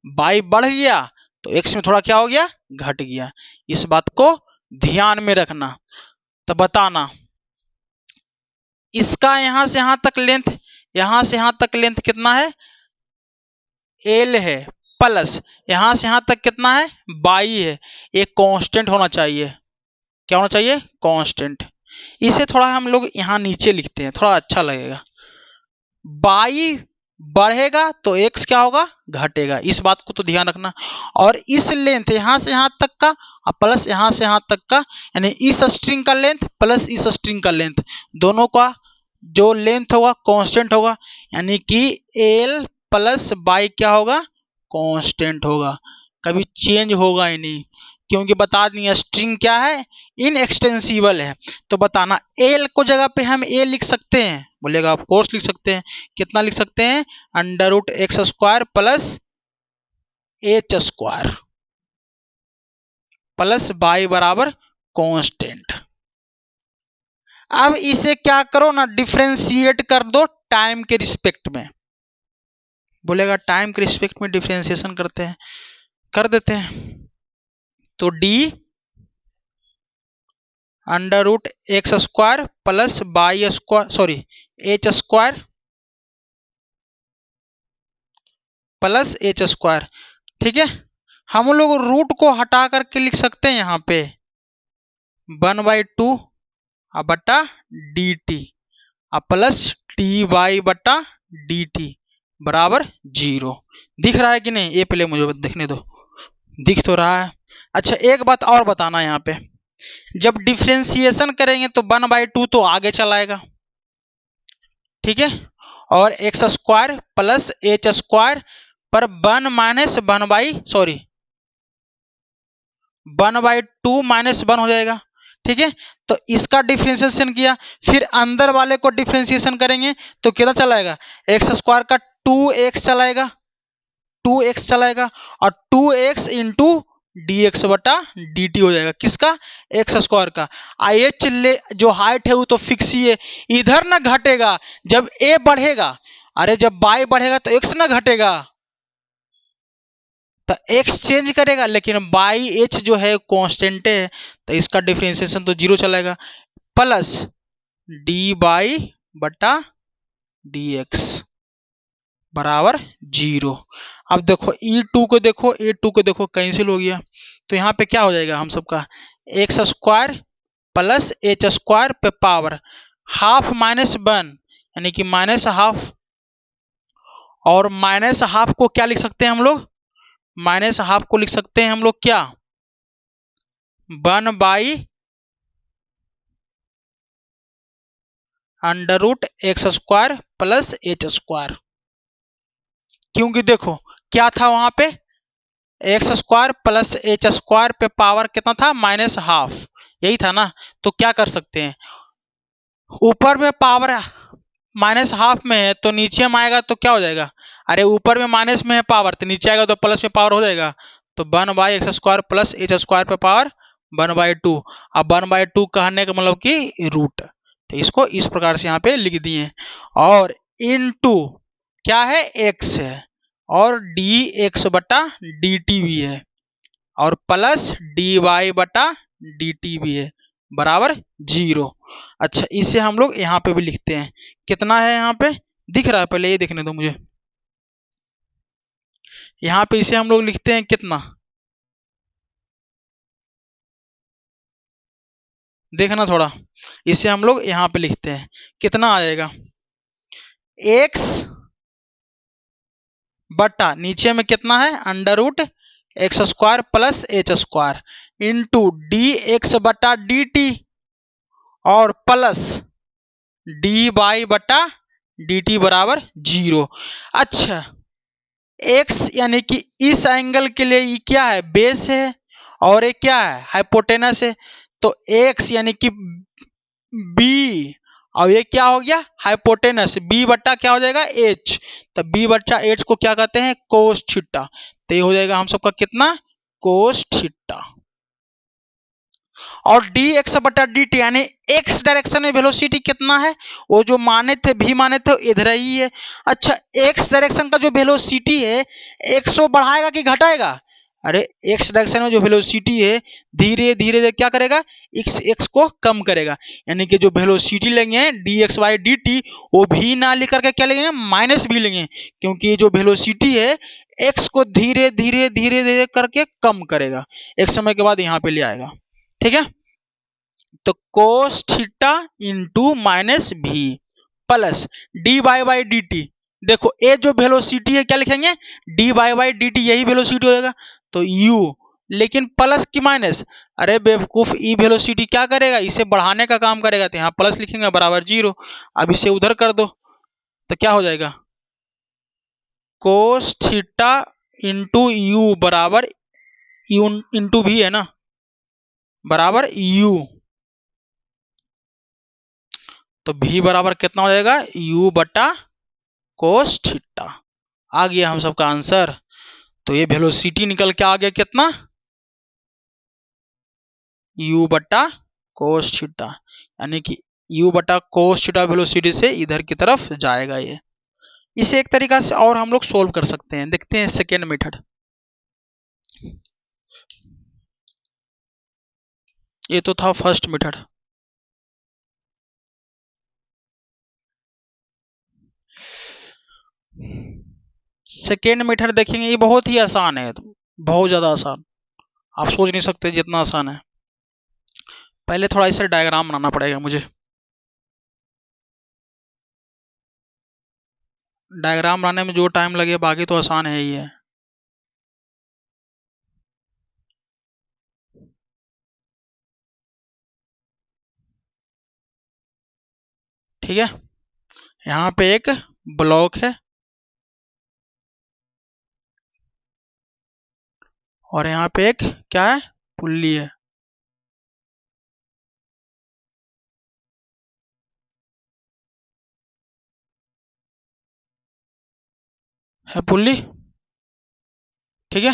[SPEAKER 1] बाई बढ़ गया तो एक्स में थोड़ा क्या हो गया, घट गया। इस बात को ध्यान में रखना। तो बताना, इसका यहां से यहां तक लेंथ, यहां से यहां तक लेंथ कितना है, एल है, प्लस यहां से यहां तक कितना है, 22 है, एक कांस्टेंट होना चाहिए, क्या होना चाहिए, कांस्टेंट। इसे थोड़ा हम लोग यहाँ नीचे लिखते हैं, थोड़ा अच्छा लगेगा। y बढ़ेगा तो x क्या होगा, घटेगा। इस बात को तो ध्यान रखना। और इस लेंथ यहां से यहां तक का और प्लस यहां से यहां तक का, यानी इस स्ट्रिंग का लेंथ प्लस इस स्ट्रिंग का लेंथ, दोनों का जो लेंथ होगा कांस्टेंट होगा, यानी कि l प्लस बाई क्या होगा, कांस्टेंट होगा, कभी चेंज होगा ही नहीं, क्योंकि बता दिए स्ट्रिंग क्या है, इनएक्सटेंसिबल है। तो बताना l को जगह पे हम a लिख सकते हैं, बोलेगा ऑफ कोर्स लिख सकते हैं। कितना लिख सकते हैं, under root x square plus h square plus y बराबर कांस्टेंट। अब इसे क्या करो ना, डिफरेंशिएट कर दो टाइम के रिस्पेक्ट में। बोलेगा टाइम के रिस्पेक्ट में डिफरेंशिएशन करते हैं, कर देते हैं। तो d under root x square plus y square, sorry h square plus h square. ठीक है, हम लोग रूट को हटा करके लिख सकते हैं यहाँ पे 1/2 बटा d t plus t y बटा डी टी बराबर 0। दिख रहा है कि नहीं, ये पहले मुझे देखने दो, दिख तो रहा है। अच्छा एक बात और बताना, यहाँ पे जब डिफरेंशिएशन करेंगे तो 1/2 तो आगे चलाएगा, ठीक है, और x square plus h square पर 1 माइनस 1/2 माइनस 1 हो जाएगा। ठीक है, तो इसका डिफरेंशिएशन किया, फिर अंदर वाले को डिफरेंशिएशन करेंगे तो कितना चलाएगा, एक्स स्क्वायर का 2x चलाएगा, 2x चलाएगा, और 2x इंटू डी एक्स बटा डी टी हो जाएगा, किसका, एक्स स्क्वायर का। एच जो हाइट है वो तो फिक्स ही है, इधर ना घटेगा जब ए बढ़ेगा, अरे जब बाई बढ़ेगा तो एक्स ना घटेगा, तो एक्स चेंज करेगा, लेकिन बाई एच जो है कांस्टेंट है, तो इसका डिफरेंशिएशन तो 0 चलेगा, प्लस डी बाई बटा डी एक्स बराबर 0। अब देखो E2 को देखो, A2 को देखो, कैंसिल हो गया, तो यहाँ पे क्या हो जाएगा हम सबका, x square plus h square पे पावर हाफ माइनस 1, यानी कि माइनस हाफ, और माइनस हाफ को क्या लिख सकते हैं हम लोग, माइनस हाफ को लिख सकते हैं हम लोग क्या, 1/√x square plus h square. क्योंकि देखो क्या था वहां पे, x square plus h square पे पावर कितना था, माइनस हाफ, यही था ना। तो क्या कर सकते हैं, ऊपर में पावर माइनस हाफ में है तो नीचे में आएगा तो क्या हो जाएगा, अरे ऊपर में माइनस में है पावर तो नीचे आएगा तो प्लस में पावर हो जाएगा, तो 1/x square plus h square पे पावर 1/2। अब 1/2 कहने का मतलब कि रूट, तो इसको इस प्रकार से यहाँ पे लिख दिए, और इनटू क्या है, x है, और dx बटा dt भी है, और प्लस dy बटा dt भी है, बराबर 0। अच्छा इसे हम लोग यहाँ पे भी लिखते हैं, कितना है यहाँ पे दिख रहा है, पहले ये देखने दो मुझे, यहाँ पे इसे हम लोग लिखते हैं कितना, देखना थोड़ा, इसे हम लोग यहाँ पे लिखते हैं, कितना आ जाएगा, x बटा नीचे में कितना है, under root x square plus h square into d x बटा डी टी और प्लस डी बाई बटा डी टी बराबर 0। अच्छा x यानी कि इस एंगल के लिए ये क्या है, बेस है, और ये क्या है, हाइपोटेनस है, तो x यानी कि b, और ये क्या हो गया, हाइपोटेनस, b बट्टा क्या हो जाएगा, h, तो b बट्टा h को क्या कहते हैं, कोस थीटा, तो ये हो जाएगा हम सबका कितना, कोस थीटा। और dx बटा dt यानी x डायरेक्शन में वेलोसिटी कितना है, वो जो माने थे भी माने थे इधर ही है। अच्छा x डायरेक्शन का जो वेलोसिटी है, x को बढ़ाएगा कि घटाएगा, अरे x डायरेक्शन में जो वेलोसिटी है धीरे धीरे क्या करेगा, x को कम करेगा, यानी कि जो वेलोसिटी लेंगे dx बाई dt वो भी ना लेकर के क्या लेंगे, माइनस भी लेंगे, क्योंकि ये जो वेलोसिटी है x को धीरे धीरे धीरे धीरे करके कम करेगा, एक समय के बाद यहाँ पे ले आएगा। ठीक है, तो कोस थीटा इंटू माइनस भी plus d y by d t. देखो ये जो वेलोसिटी है क्या लिखेंगे, d y by d t, यही वेलोसिटी होगा तो यू, लेकिन प्लस की माइनस, अरे बेवकूफ ई वेलोसिटी क्या करेगा, इसे बढ़ाने का काम करेगा, तो यहाँ प्लस लिखेंगे बराबर 0। अब इसे उधर कर दो तो क्या हो जाएगा, कोस थीटा इंटू यू बराबर यू इंटू भी है ना, बराबर यू, तो भी बराबर कितना हो जाएगा, यू बटा कोस थीटा। आ गया हम सबका आंसर। तो ये वेलोसिटी निकल के आ गया कितना, यू बटा कोस थीटा, यानी कि यू बटा कोस थीटा वेलोसिटी से इधर की तरफ जाएगा ये। इसे एक तरीका से और हम लोग सोल्व कर सकते हैं, देखते हैं सेकेंड मेथड। ये तो था फर्स्ट मेथड। सेकेंड मेथड देखेंगे, ये बहुत ही आसान है, बहुत ज्यादा आसान, आप सोच नहीं सकते जितना आसान है। पहले थोड़ा इसे डायग्राम बनाना पड़ेगा मुझे, डायग्राम बनाने में जो टाइम लगे, बाकी तो आसान है ही है। ठीक है, यहाँ पे एक ब्लॉक है और यहाँ पे एक क्या है, पुल्ली है। पुल्ली, ठीक है,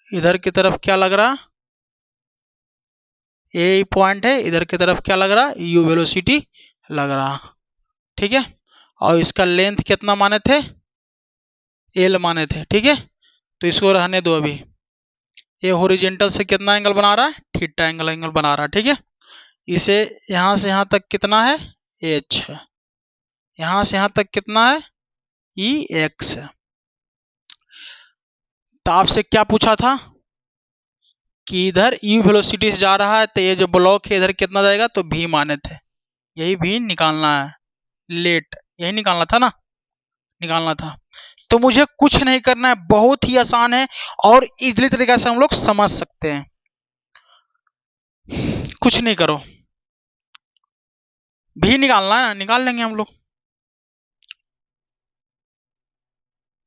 [SPEAKER 1] इधर की तरफ क्या लग रहा, ए पॉइंट है, इधर की तरफ क्या लग रहा, यू वेलोसिटी लग रहा, ठीक है। और इसका लेंथ कितना माने थे, एल माने थे, ठीक है। तो इसको रहने दो अभी। ये हॉरिजॉन्टल से कितना एंगल बना रहा है, थीटा एंगल बना रहा है, ठीक है। इसे यहां से यहां तक कितना है, एच है, यहां से यहां तक कितना है, ई एक्स है। तो आपसे क्या पूछा था कि इधर यू वेलोसिटी से जा रहा है, तो ये जो ब्लॉक है इधर कितना जाएगा, तो भी माने थे, यही भी निकालना है, लेट यही निकालना था ना, निकालना था। तो मुझे कुछ नहीं करना है, बहुत ही आसान है और इजीली तरीके से हम लोग समझ सकते हैं। कुछ नहीं करो, भी निकालना है, निकाल लेंगे हम लोग।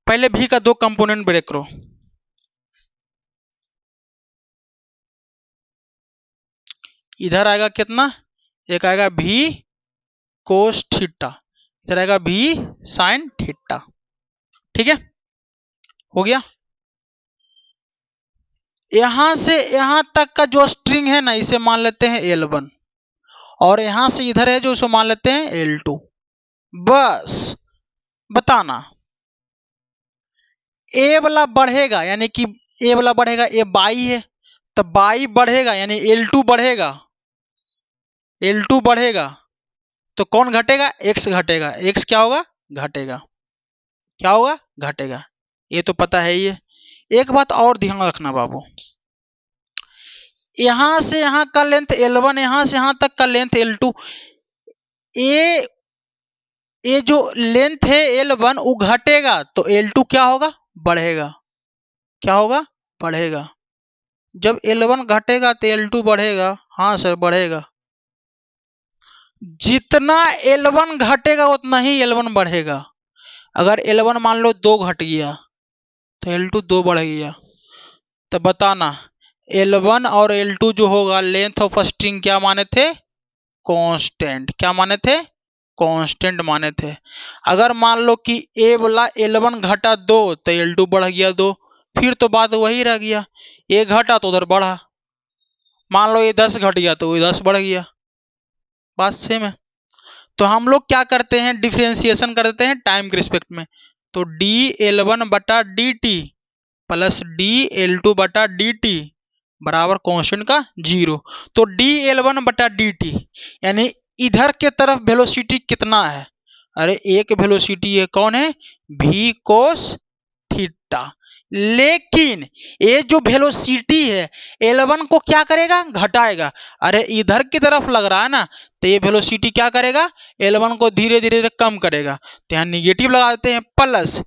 [SPEAKER 1] पहले भी का दो कंपोनेंट ब्रेक करो, इधर आएगा कितना, एक आएगा भी कोस थीटा, इधर आएगा भी साइन थीटा, ठीक है, हो गया। यहां से यहां तक का जो स्ट्रिंग है ना, इसे मान लेते हैं L1, और यहां से इधर है जो, उसे मान लेते हैं L2। बस बताना, ए वाला बढ़ेगा, यानी कि ए वाला बढ़ेगा, ए बाई है तो बाई बढ़ेगा, यानी L2 बढ़ेगा, L2 बढ़ेगा, तो कौन घटेगा, x घटेगा, x क्या होगा, घटेगा, क्या होगा, घटेगा, ये तो पता है ही है। एक बात और ध्यान रखना बाबू, यहां से यहां का लेंथ L1, यहां से यहां तक का लेंथ L2, ये जो लेंथ है L1 वो घटेगा, तो L2 क्या होगा, बढ़ेगा, क्या होगा, बढ़ेगा। जब L1 घटेगा तो L2 बढ़ेगा, हाँ सर बढ़ेगा, जितना L1 घटेगा उतना ही L1 बढ़ेगा। अगर L1 मान लो 2 घट गया तो L2 2 बढ़ गया, तो बताना L1 और L2 जो होगा, लेंथ ऑफ स्ट्रिंग क्या माने थे, कांस्टेंट, क्या माने थे, कांस्टेंट माने थे। अगर मान लो कि ए वाला L1 घटा 2 तो L2 बढ़ गया 2, फिर तो बात वही रह गया, ए घटा तो उधर बढ़ा, मान लो ये 10 घट गया तो 10 बढ़ गया, बात सेम है। तो हम लोग क्या करते हैं, डिफरेंशिएशन कर देते हैं टाइम के रिस्पेक्ट में, तो dL1 बटा डी टी प्लस dL2 बटा डी टी बराबर कांस्टेंट का 0। तो dL1 बटा डी टी, यानी इधर के तरफ वेलोसिटी कितना है, अरे एक वेलोसिटी है, कौन है, v कोस थीटा, लेकिन ये जो वेलोसिटी है L1 को क्या करेगा, घटाएगा। अरे इधर की तरफ लग रहा है ना, तो ये वेलोसिटी क्या करेगा, L1 को धीरे धीरे कम करेगा। तो यहाँ निगेटिव लगा देते हैं, प्लस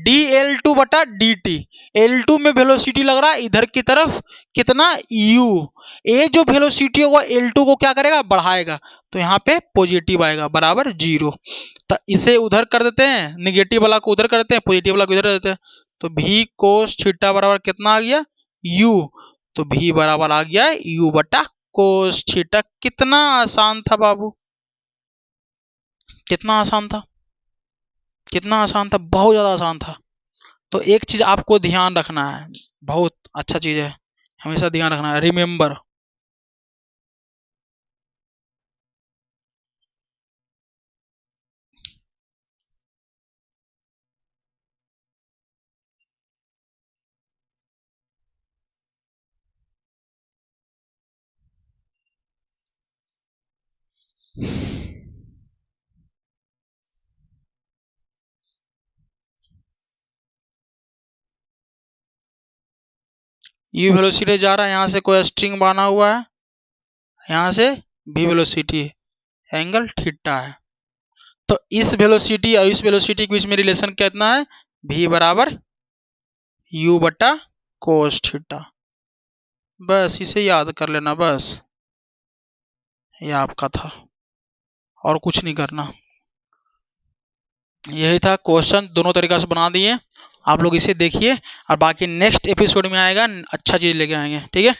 [SPEAKER 1] dL2 बटा dt। L2 में वेलोसिटी लग रहा है इधर की तरफ कितना, u। ये जो वेलोसिटी होगा L2 को क्या करेगा, बढ़ाएगा। तो यहाँ पे पॉजिटिव आएगा बराबर 0। तो इसे उधर कर देते हैं, निगेटिव वाला को उधर कर देते हैं, पॉजिटिव वाला को इधर कर देते हैं। तो v cos थीटा बराबर कितना आ गया, u। तो v बराबर आ गया u बटा cos थीटा। कितना आसान था बाबू, कितना आसान था, कितना आसान था, बहुत ज्यादा आसान था। तो एक चीज आपको ध्यान रखना है, बहुत अच्छा चीज है, हमेशा ध्यान रखना है, रिमेम्बर। यू वेलोसिटी जा रहा है, यहाँ से कोई स्ट्रिंग बना हुआ है, यहाँ से v वेलोसिटी, एंगल थीटा है। तो इस वेलोसिटी और इस वेलोसिटी के बीच में रिलेशन कितना है, v बराबर u बटा cos थीटा। बस इसे याद कर लेना, बस ये आपका था, और कुछ नहीं करना। यही था क्वेश्चन, दोनों तरीका से बना दिए। आप लोग इसे देखिए और बाकी नेक्स्ट एपिसोड में आएगा, अच्छा चीज लेके आएंगे, ठीक है।